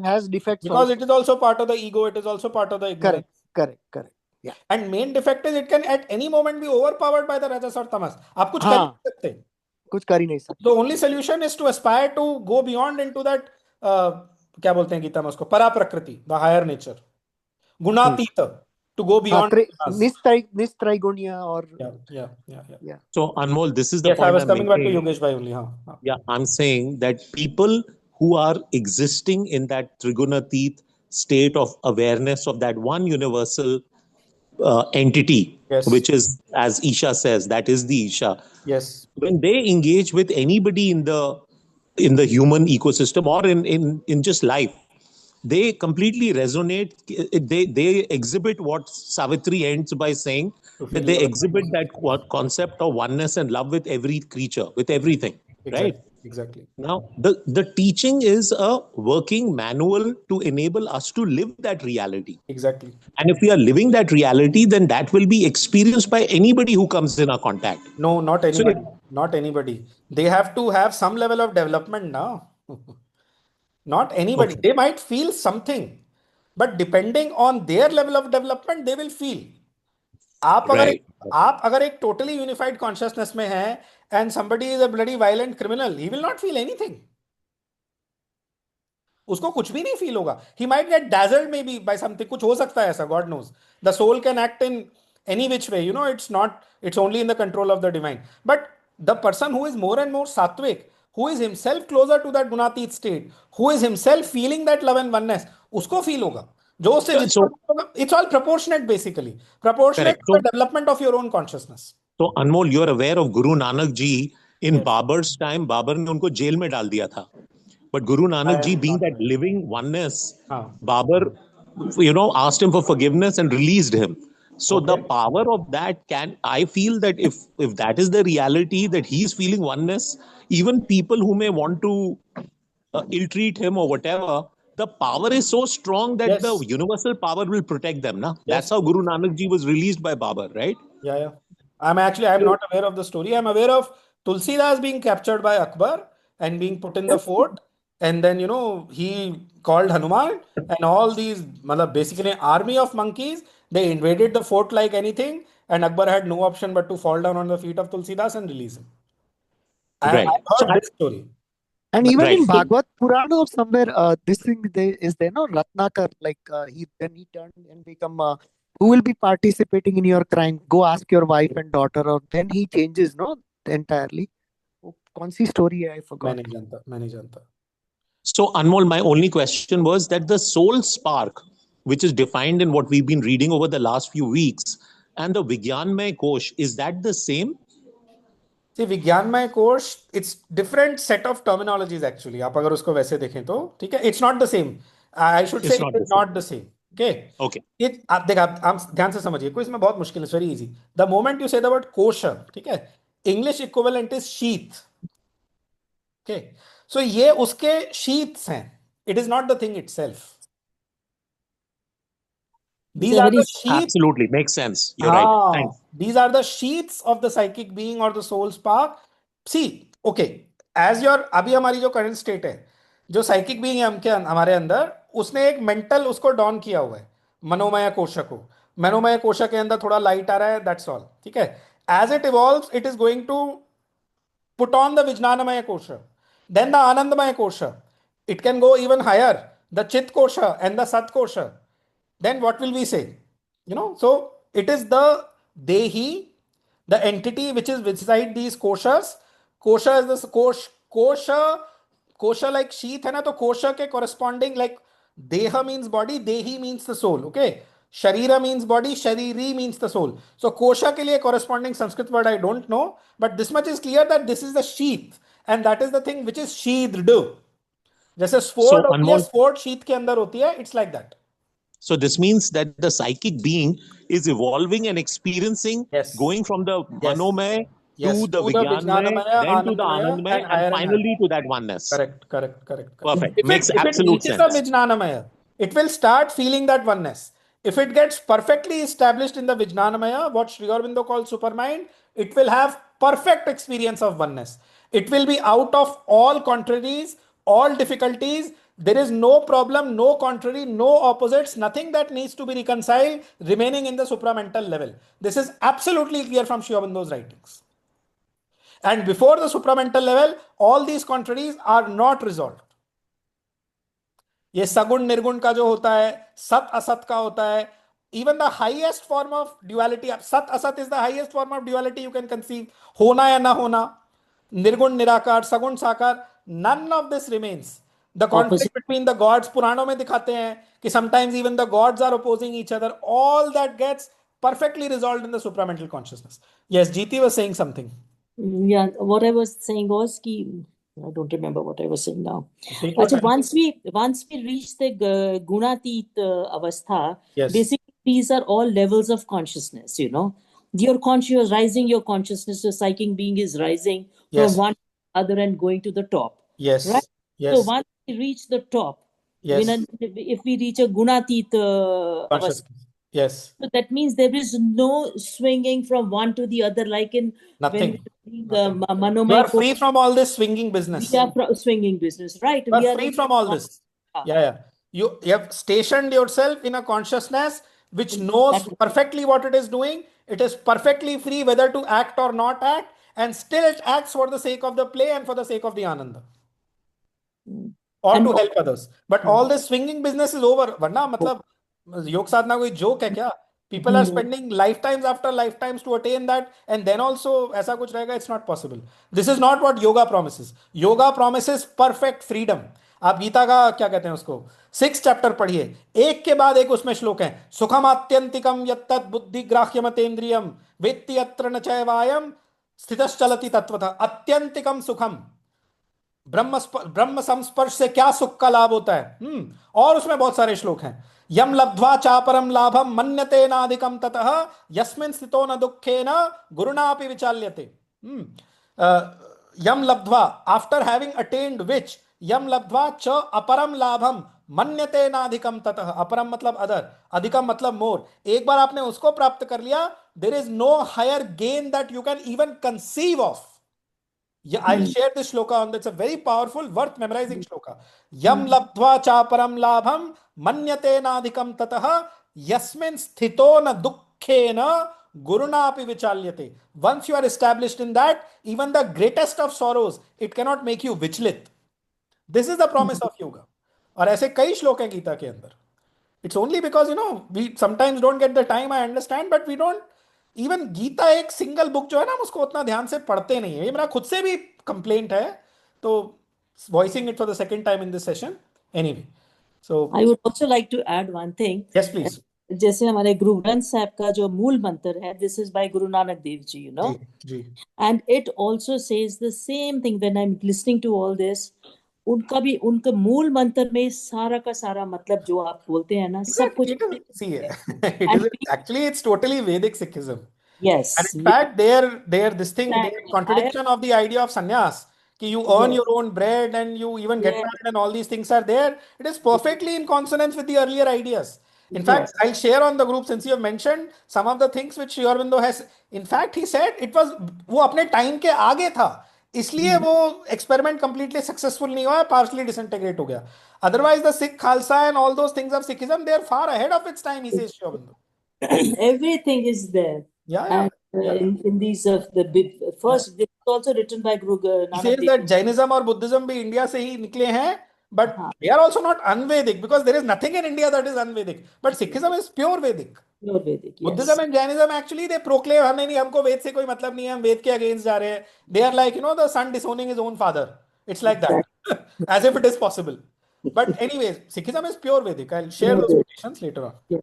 has defects. Because it is also part of the ego. It is also part of the ignorance. Correct. Yeah. And main defect is it can at any moment be overpowered by the rajas or tamas. आप कुछ कर नहीं सकते. कुछ कर ही नहीं सकते. The only solution is to aspire to go beyond into that क्या बोलते हैं गीता में उसको, परा प्रकृति, the higher nature, गुणातीत, to go beyond निस्त्रैगुण्य or yeah. So Anmol, this is the yes, point I was I'm coming back to making. Yogesh bhai only. Yeah, I'm saying that people who are existing in that Trigunatit state of awareness of that one universal entity, Yes. which is, as Isha says, that is the Isha. Yes. When they engage with anybody in the human ecosystem or in just life, they completely resonate. They exhibit what Savitri ends by saying, that they exhibit that concept of oneness and love with every creature, with everything. Exactly. Right? Exactly. Now, the teaching is a working manual to enable us to live that reality. Exactly. And if we are living that reality, then that will be experienced by anybody who comes in our contact. No, not anybody. Not anybody. They have to have some level of development now. Not anybody. Okay. They might feel something, but depending on their level of development, they will feel. आप अगर एक totally unified consciousness में है and somebody is a bloody violent criminal, he will not feel anything. उसको कुछ भी नहीं feel होगा. He might get dazzled maybe by something. कुछ हो सकता है ऐसा, God knows. The soul can act in any which way. It's only in the control of the divine. But the person who is more and more sattvic, who is himself closer to that gunatit state, who is himself feeling that love and oneness, उसको feel होगा. It's all proportionate basically. Proportionate to the development of your own consciousness. So Anmol, you're aware of Guru Nanak ji in Babar's time. Babar ने उनको jail में डाल दिया था. But Guru Nanak ji, being that living oneness, Babar, asked him for forgiveness and released him. So the power of that I feel that if that is the reality, that he's feeling oneness, even people who may want to ill-treat him or whatever, the power is so strong that the Yes. universal power will protect them. Na? Yes. That's how Guru Nanak Ji was released by Babar, right? Yeah. I'm not aware of the story. I'm aware of Tulsidas being captured by Akbar and being put in the fort. And then, he called Hanuman and all these, basically an army of monkeys. They invaded the fort like anything. And Akbar had no option but to fall down on the feet of Tulsidas and release him. I've Right. So heard this story. And But even right. in So Bhagavad Purana or somewhere, this thing is there, no? Ratnakar, like he turned and become, who will be participating in your crime? Go ask your wife and daughter, or then he changes, no, entirely. वो कौन सी story है? I forgot. मैं नहीं जानता. So, Anmol, my only question was that the soul spark, which is defined in what we've been reading over the last few weeks, and the Vigyanmay Kosh, is that the same? See, Vigyanmay Kosh, it's different set of terminologies actually. आप अगर उसको वैसे देखें तो ठीक है, it's not the same. I should say It's not it the is same. not the same. Okay. Okay. आप देख आप ध्यान से समझिए, कोई इसमें बहुत मुश्किल है, very easy. The moment you say the word kosher, ठीक है, English equivalent is sheath. Okay. So ये उसके sheaths हैं. It is not the thing itself. These are the sheaths. Absolutely makes sense. You're right. Thanks. These are the sheaths of the psychic being or the soul spark. See, okay, as your अभी हमारी जो current state है, जो psychic being है हमारे अंदर, उसने एक mental उसको डॉन किया हुआ है, मनोमय कोश को. मनोमय कोश के अंदर थोड़ा लाइट आ रहा है, that's all. ठीक है. As it evolves, it is going to put on the Vijnanamaya kosha, then the Anandamaya kosha. It can go even higher, the Chit kosha and the Sat kosha. Then what will we say? So it is the Dehi, the entity which is beside these koshas. Kosha is the kosha like sheath है ना, तो kosha के corresponding, like Deha means body, Dehi means the soul. Okay. Sharira means body, Shariri means the soul. So kosha के लिए corresponding Sanskrit word I don't know, but this much is clear that this is the sheath and that is the thing which is sheathed. जैसे sword होती है, sword sheath के अंदर होती है, it's like that. So this means that the psychic being is evolving and experiencing, going from the Manomay to the Vijnanamay, then to the Anandamay, and finally to that oneness. Correct. Perfect. Makes absolute sense. If it reaches the Vijnanamaya, it will start feeling that oneness. If it gets perfectly established in the Vijnanamaya, what Sri Aurobindo calls supermind, it will have perfect experience of oneness. It will be out of all contraries, all difficulties. There is no problem, no contrary, no opposites, nothing that needs to be reconciled, remaining in the supramental level. This is absolutely clear from Sri Aurobindo's writings. And before the supramental level, all these contraries are not resolved. ये सगुण निर्गुण का जो होता है, सत असत का होता है, even the highest form of duality, सत असत is the highest form of duality you can conceive. होना या ना होना, निर्गुण निराकार, सगुण साकार, none of this remains. The conflict between the gods, पुराणों में दिखाते हैं कि sometimes even the gods are opposing each other. All that gets perfectly resolved in the supramental consciousness. Yes, GT was saying something. Yeah, what I was saying was कि I don't remember what I was saying now. Achha, once we reach the gunatit avastha, basically these are all levels of consciousness. Your conscious rising, your consciousness, your psychic being is rising from one to the other and going to the top. Yes. Right. Yes. So once we reach the top, yes. If we reach a gunatit avastha. Yes. So that means there is no swinging from one to the other, like in nothing. Manomay. You are free from all this swinging business. We are swinging business, right? We are free from all this. Yeah. You have stationed yourself in a consciousness which knows perfectly what it is doing. It is perfectly free whether to act or not act, and still it acts for the sake of the play and for the sake of the ananda. Or to help others. But all this swinging business is over. वरना मतलब योग साधना कोई joke है क्या? People are spending lifetimes after lifetimes to attain that, and then also ऐसा कुछ रहेगा, it's not possible. This is not what yoga promises. Yoga promises perfect freedom. आप गीता का क्या कहते हैं उसको 6th चैप्टर पढ़िए, एक के बाद एक उसमें श्लोक हैं. सुखम आत्यंतिकम यत्तत् बुद्धि ग्राह्यमतेन्द्रियम वेत्ति अत्र न चैवायम स्थितश्चलति तत्वतः. अत्यंतिकम सुखम, ब्रह्म संस्पर्श से क्या सुख का लाभ होता है. और उसमें बहुत सारे श्लोक हैं. यम लब्ध्वा चापरम लाभम मन्यते नाधिकम ततः यस्मिन् स्थितो न दुःखेन गुरुणापि विचाल्यते. यम लब्ध्वा, आफ्टर हैविंग अटेन्ड विच, यम लब्ध्वा च अपरम लाभम मन्यते नाधिकम ततः, अपरम मतलब अदर, अधिकम मतलब मोर। एक बार आपने उसको प्राप्त कर लिया, there is no higher gain that you can even conceive of. Yeah, I'll share this shloka on that. It's a very powerful, worth memorizing shloka. Yam labdva chaparam labham manyate nadhikam tatah yasmin sthito na dukkhena guruna api vichalyate. Once you are established in that, even the greatest of sorrows, it cannot make you vichlit. This is the promise of yoga. और ऐसे कई श्लोक हैं गीता के अंदर. It's only because we sometimes don't get the time, I understand, but we don't. Even Gita एक single book जो है ना, हम उसको उतना ध्यान से पढ़ते नहीं है. ये मेरा खुद से भी कंप्लेंट है, तो voicing it for the second time in this session anyway. So I would also like to add one thing. Yes please. जैसे हमारे गुरु ग्रंथ साहब का जो मूल मंत्र है, this is by Guru Nanak Dev ji, ji. and it also says the same thing when I'm listening to all this. उनका मूल मंत्र में सारा का सारा मतलब जो आप बोलते हैं ना, सब कुछ. See, it is actually, it's totally Vedic Sikhism. Yes. And in fact, their this thing, their contradiction of the idea of sannyas, कि you earn your own bread and you even get married and all these things are there. It is perfectly in consonance with the earlier ideas. In fact, I'll share on the group, since you have mentioned some of the things which Sri Aurobindo has. In fact, he said it was, वो अपने time के आगे था, इसलिए वो experiment completely successful नहीं हुआ, partially disintegrate हो गया. Otherwise the Sikh Khalsa and all those things of Sikhism, they are far ahead of its time, he says Shri Aurobindo. Everything is there. Yeah. And in these first, this is also written by Guru He Nanak says Dev. that Jainism और Buddhism भी India से ही निकले हैं, but they are also not un-Vedic, because there is nothing in India that is un-Vedic. But Sikhism is pure Vedic. Pure Vedic, yes. Buddhism and Jainism actually they proclaim, हमें नहीं, हमको वेद से कोई मतलब नहीं है, हम वेद के अगेंस्ट जा रहे हैं. They are like, the son disowning his own father. It's like that. As if it is possible. But anyways, Sikhism is pure Vedic. I'll share those quotations later on. Yeah.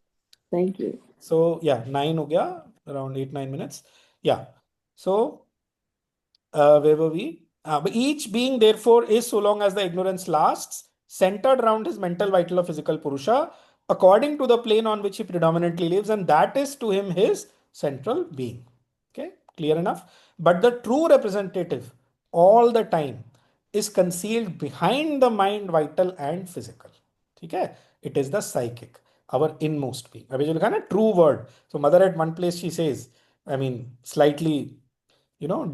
Thank you. So yeah, 9 हो गया, around 8-9 minutes. Yeah. So where were we? But each being therefore is, so long as the ignorance lasts, centered around his mental, vital or physical purusha, according to the plane on which he predominantly lives, and that is to him his central being. Okay, clear enough? But the true representative all the time is concealed behind the mind, vital and physical. Okay, it is the psychic, our inmost being. अभी जो लिखा ना true word. So mother at one place she says, I mean slightly,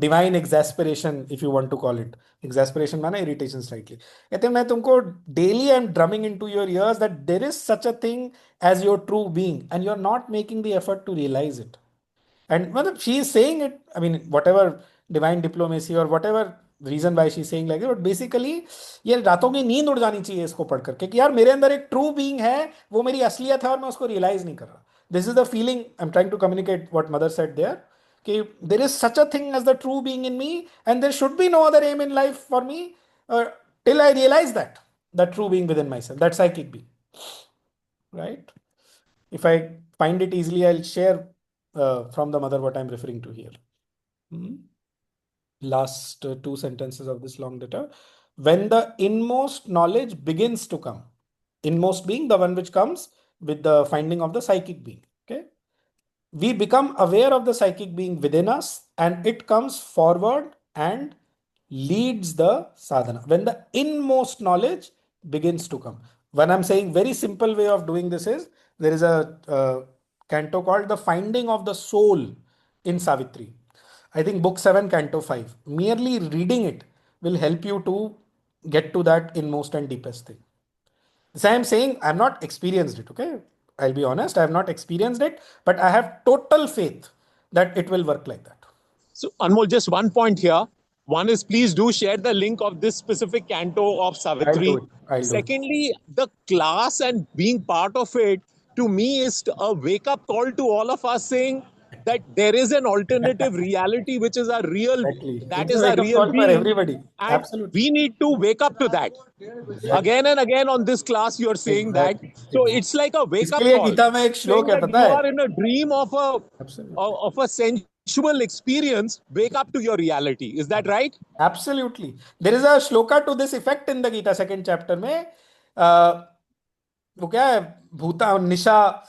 divine exasperation, if you want to call it. Exasperation माना irritation slightly. कहते हैं मैं तुमको daily am drumming into your ears that there is such a thing as your true being, and you're not making the effort to realize it. And she is saying it, I mean, whatever divine diplomacy or whatever reason why she is saying like that, but basically ये रातों की नींद उड़ जानी चाहिए इसको पढ़ करके कि यार मेरे अंदर एक ट्रू बीइंग है, वो मेरी असलियत है और मैं उसको रियलाइज नहीं कर रहा. This is the feeling I am trying to communicate what Mother said there, कि there is such a thing as the true being in me, and there should be no other aim in life for me till I realize that true being within myself, that psychic being. Right? If I find it easily, I'll share from the mother what I'm referring to here. Last two sentences of this long letter. When the inmost knowledge begins to come, inmost being the one which comes with the finding of the psychic being. Okay, we become aware of the psychic being within us, and it comes forward and leads the sadhana. When the inmost knowledge begins to come. When I'm saying very simple way of doing this is, there is a canto called The Finding of the Soul in Savitri. I think book 7, canto 5. Merely reading it will help you to get to that inmost and deepest thing. This I am saying, I have not experienced it, okay? I'll be honest, I have not experienced it, but I have total faith that it will work like that. So Anmol, just one point here. One is, please do share the link of this specific canto of Savitri. I'll do it. Secondly, the class and being part of it, to me, is a wake-up call to all of us, saying that there is an alternative reality which is a real, that is a real being. For everybody. And absolutely. We need to wake up to that. Again and again on this class, you are saying that. So it's like a wake-up call. Gita में एक श्लोक है, पता है? है? You are in a dream of a sensual experience. Wake up to your reality. Is that right? Absolutely. There is a shloka to this effect in the Gita, 2nd chapter में. वो क्या है? भूता निशा,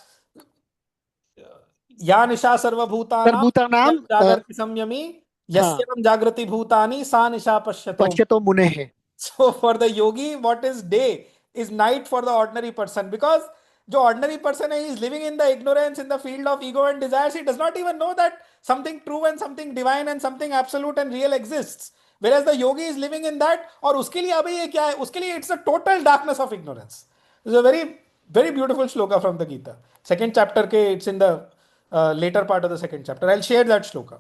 या निशा सर्वभूतानां जागर्ति संयमी, यस्याम जागृति भूतानि सा निशा पश्यतो मुनेः. So for the yogi, what is day? is night for the ordinary person, because जो ordinary person है, he is living in the ignorance in the field of ego and desires. He does not even know that something true and something divine and something absolute and real exists. Whereas the yogi is living in that, और उसके लिए अभी ये क्या है? उसके लिए it's a total darkness of ignorance. It's a very, very beautiful shloka from the Gita. Second chapter के, it's in the later part of the second chapter. I'll share that shloka.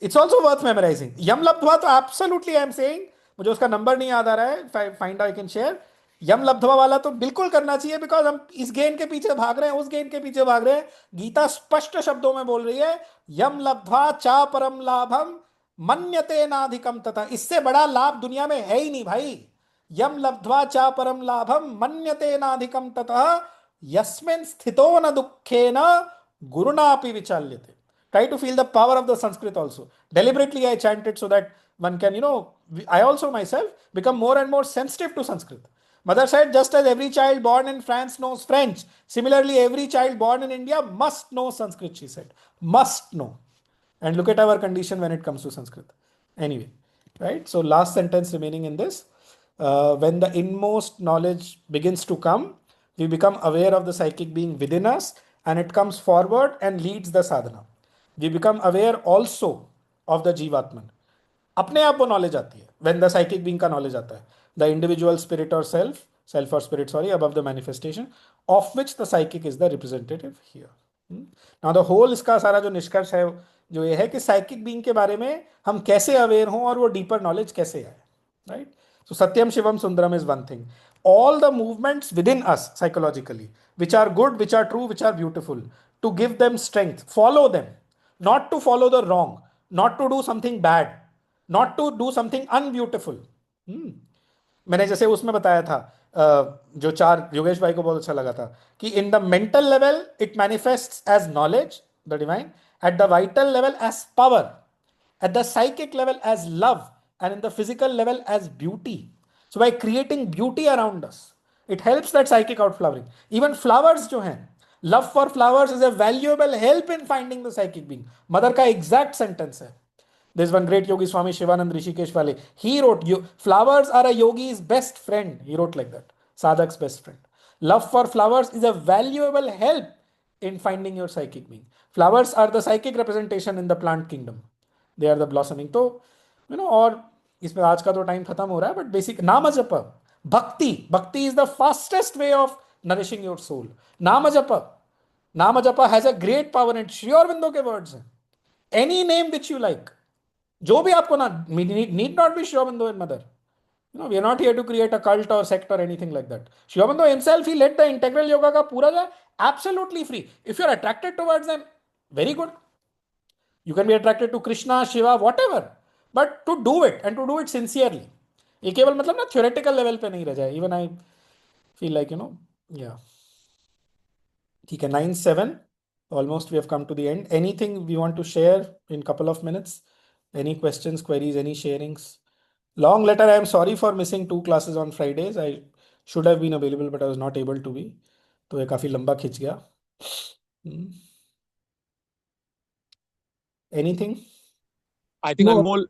It's also worth memorizing. Yam labdhva to absolutely I am saying, मुझे उसका number नहीं याद आ रहा है, if I find I can share. यम लब्धवा वाला तो बिल्कुल करना चाहिए, बिकॉज हम इस गेन के पीछे भाग रहे हैं, उस गेन के पीछे भाग रहे हैं. गीता स्पष्ट शब्दों में बोल रही है, यम लब्ध्वा चा परम लाभम मन्यते नाधिकम तथा. इससे बड़ा लाभ दुनिया में है ही नहीं भाई. यम लब्ध्वा चा परम लाभम मन्यते नाधिकम तथा यस्मिन् स्थितो न दुःखेन गुरुणापि विचाल्यते. Try to feel the power of the Sanskrit also. Deliberately I chant it so that one can, I also myself become more and more sensitive to Sanskrit. Mother said, just as every child born in France knows French, similarly every child born in India must know Sanskrit, she said. Must know. And look at our condition when it comes to Sanskrit. Anyway, right? So last sentence remaining in this. When the inmost knowledge begins to come, we become aware of the psychic being within us, and it comes forward and leads the sadhana. We become aware also of the Jivatman. अपने आप वो knowledge आती है when the psychic being का knowledge आता है. The individual spirit or self or spirit, above the manifestation, of which the psychic is the representative here. Now the whole इसका सारा जो निष्कर्ष है जो ये है कि psychic being के बारे में हम कैसे aware हों और वो deeper knowledge कैसे आए. Right? So Satyam Shivam Sundaram is one thing. All the movements within us psychologically, which are good, which are true, which are beautiful, to give them strength, follow them. Not to follow the wrong, not to do something bad, not to do something unbeautiful. मैंने जैसे उसमें बताया था, जो 4 योगेश भाई को बहुत अच्छा लगा था कि in the mental level it manifests as knowledge, the divine, at the vital level as power, at the psychic level as love, and in the physical level as beauty. So by creating beauty around us, it helps that psychic outflowering. Even flowers जो हैं, love for flowers is a valuable help in finding the psychic being. Mother का exact sentence है. There's one great yogi, Swami Shivanand Rishikesh Wale. He wrote, flowers are a yogi's best friend. He wrote like that. Sadhak's best friend. Love for flowers is a valuable help in finding your psychic being. Flowers are the psychic representation in the plant kingdom. They are the blossoming. तो और इसमें आज का तो time खत्म हो रहा है, बट बेसिक नाम जप, भक्ति is the fastest way of nourishing your soul. नाम जप has a great power. And Shri Aurobindo के वर्ड्स हैं, any name which you like, जो भी आपको ना, need not be Shri Aurobindo and Mother. We are not here to create a cult और sect और anything like that. Shri Aurobindo himself ही लेट द इंटेग्रल योगा का पूरा जाए absolutely free. If you are attracted towards them, very good. You can be attracted to Krishna, Shiva, whatever, but to do it and to do it sincerely. ये केवल मतलब ना theoretical level पे नहीं रह जाए. Even I feel like, yeah. ठीक है, 9:07. Almost we have come to the end. Anything we want to share in couple of minutes? Any questions, queries, any sharings? Long letter. I am sorry for missing 2 classes on Fridays. I should have been available, but I was not able to be. तो ये काफी लंबा खिंच गया. Anything? I think No. Anmol,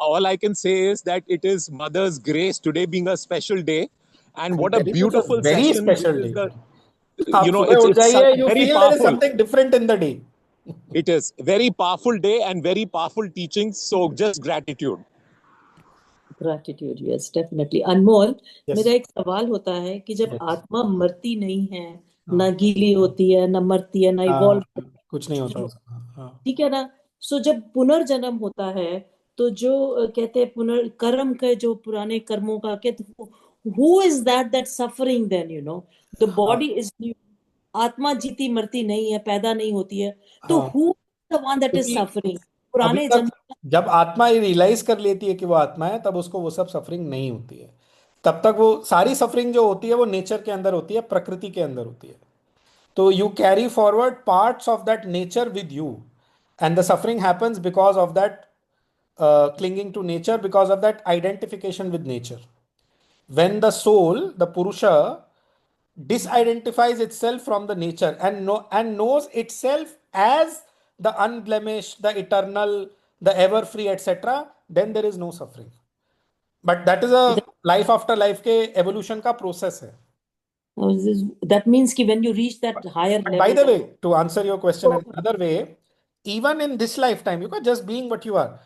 all I can say is that it is Mother's grace today being a special day, and what a beautiful very session. special day. It's you very feel powerful. there is something different in the day. It is very powerful day and very powerful teachings. So just gratitude. Gratitude, yes definitely. Anmol, Yes. मेरा एक सवाल होता है कि जब Yes. आत्मा मरती नहीं है, ना गीली होती है, ना मरती है, ना इवॉल्व, कुछ नहीं होता उसका. ठीक है ना. सो जब पुनर्जन्म होता है, तो जो कहते हैं पुनर्कर्म के, जो पुराने कर्मों का कहते, who is that suffering then, the body is, आत्मा जीती मरती नहीं है, पैदा नहीं होती है, तो who the one that is suffering? पुराने जन्म. जब आत्मा रियलाइज कर लेती है कि वो आत्मा है, तब उसको वो सब सफरिंग नहीं होती है. तब तक वो सारी सफरिंग जो होती है वो नेचर के अंदर होती है, प्रकृति के अंदर होती है. तो you carry forward parts of that nature with you, and the suffering happens because of that clinging to nature, because of that identification with nature. When the soul, the Purusha, disidentifies itself from the nature and knows itself as the unblemished, the eternal, the ever free, etc., then there is no suffering. But that is a life after life के evolution का process है. That means कि when you reach that higher But level. by the way, to answer your question in another way, even in this lifetime, you can just being what you are.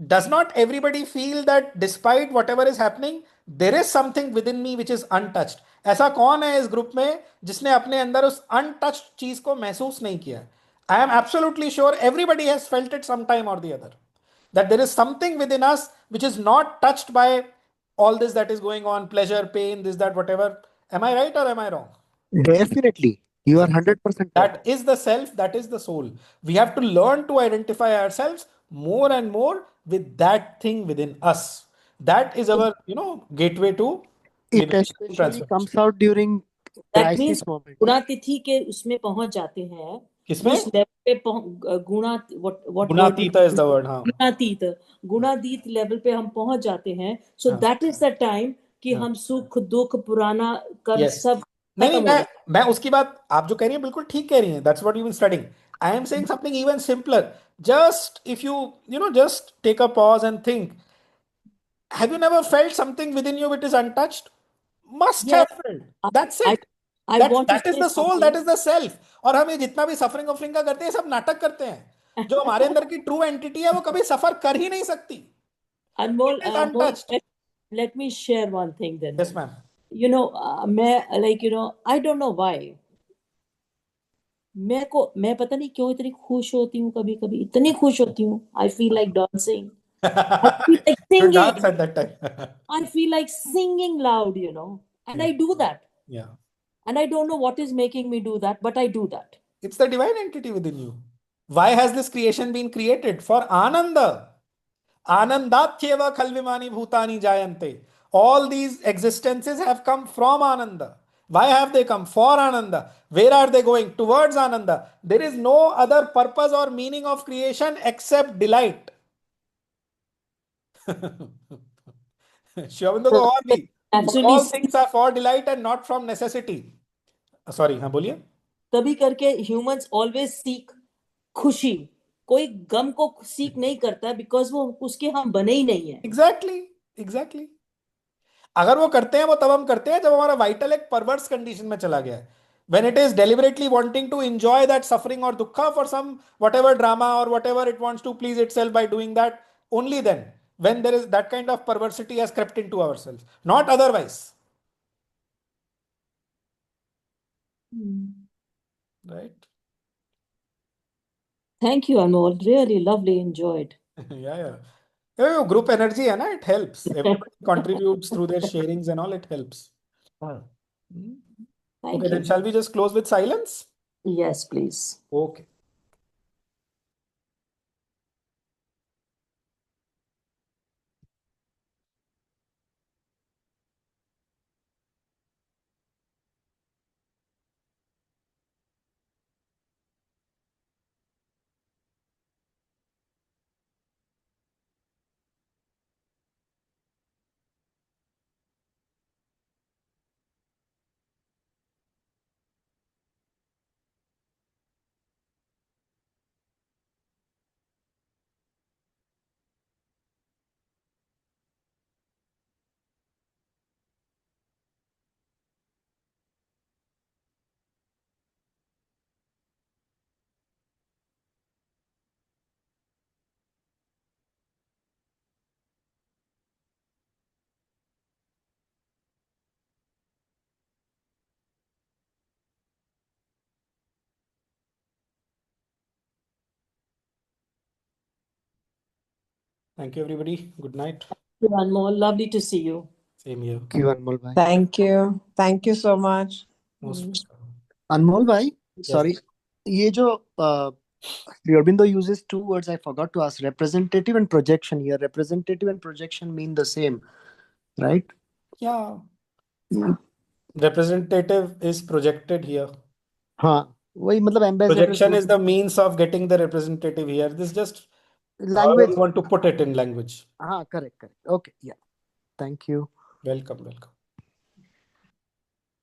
Does not everybody feel that despite whatever is happening, there is something within me which is untouched? ऐसा कौन है इस group में जिसने अपने अंदर उस untouched चीज को महसूस नहीं किया? I am absolutely sure everybody has felt it sometime or the other. That there is something within us which is not touched by all this that is going on, pleasure, pain, this, that, whatever. Am I right or am I wrong? Definitely. You are 100% right. That is the self, that is the soul. We have to learn to identify ourselves more and more with that thing within us. That is our, gateway to It liberation, especially transformation. comes out during That means crisis moment. गुणातिथि के उसमें पहुंच जाते हैं. किसमें? उस level पे what गुणातीत is the word. हाँ. गुणातीत लेवल पे हम पहुंच जाते हैं. So that is the time कि हम सुख दुख पुराना कर्म सब नहीं, मैं उसकी बात आप जो कह रही हैं बिल्कुल ठीक कह रही हैं. That's what you've been studying. I am saying something even simpler. Just if you just take a pause and think. Have you never felt something within you which is untouched? Must have felt. That's it. That is the soul, that is the self. और हम ये जितना भी suffering offering का करते हैं सब नाटक करते हैं. जो हमारे अंदर की ट्रू एंटिटी है वो कभी सफर कर ही नहीं सकती. Anmol, It is untouched. let me share one thing then. Yes, ma'am. मैं I don't know why. मैं पता नहीं क्यों इतनी खुश होती हूँ कभी कभी इतनी खुश होती हूँ. I feel like dancing. I feel like singing. Dance at that time. I feel like singing loud, and I do that. Yeah. And I don't know what is making me do that, but I do that. It's the divine entity within you. Why has this creation been created? For Ananda. Anandatyeva khalvimani bhutani jayante. All these existences have come from Ananda. Why have they come? For Ananda. Where are they going? Towards Ananda. There is no other purpose or meaning of creation except delight. Shivabendu को और भी. All things are for delight and not from necessity. Sorry, हाँ बोलिए. तभी करके humans always seek खुशी. कोई गम को सीख नहीं करता बिकॉज वो उसके हम बने ही नहीं है. एग्जैक्टली. अगर वो करते हैं वो तब हम करते हैं जब हमारा वाइटल एक परवर्स कंडीशन में चला गया है. When it is deliberately wanting to enjoy that suffering or dukkha for some whatever drama or whatever it wants to please itself by doing that, only then when there is that kind of perversity has crept into ourselves, not otherwise. Right. Thank you, Anmol. Really lovely, enjoyed. Yeah. Group energy है ना, it helps. Everybody contributes through their sharings and all, it helps. Okay, then shall we just close with silence? Yes, please. Okay. Thank you, everybody. Good night. Thank you, Anmol. Lovely to see you. Same here. Thank you, Anmol bhai. Thank you. Thank you so much. Most welcome. Anmol bhai, Yes. sorry. ये जो Sri Aurobindo uses two words I forgot to ask: representative and projection. Here, representative and projection mean the same, right? Yeah. Representative is projected here. हाँ, वही मतलब ambassador. Projection is the means of getting the representative here. This is just language. How you want to put it in language. हाँ, correct. Okay, yeah. Thank you. Welcome.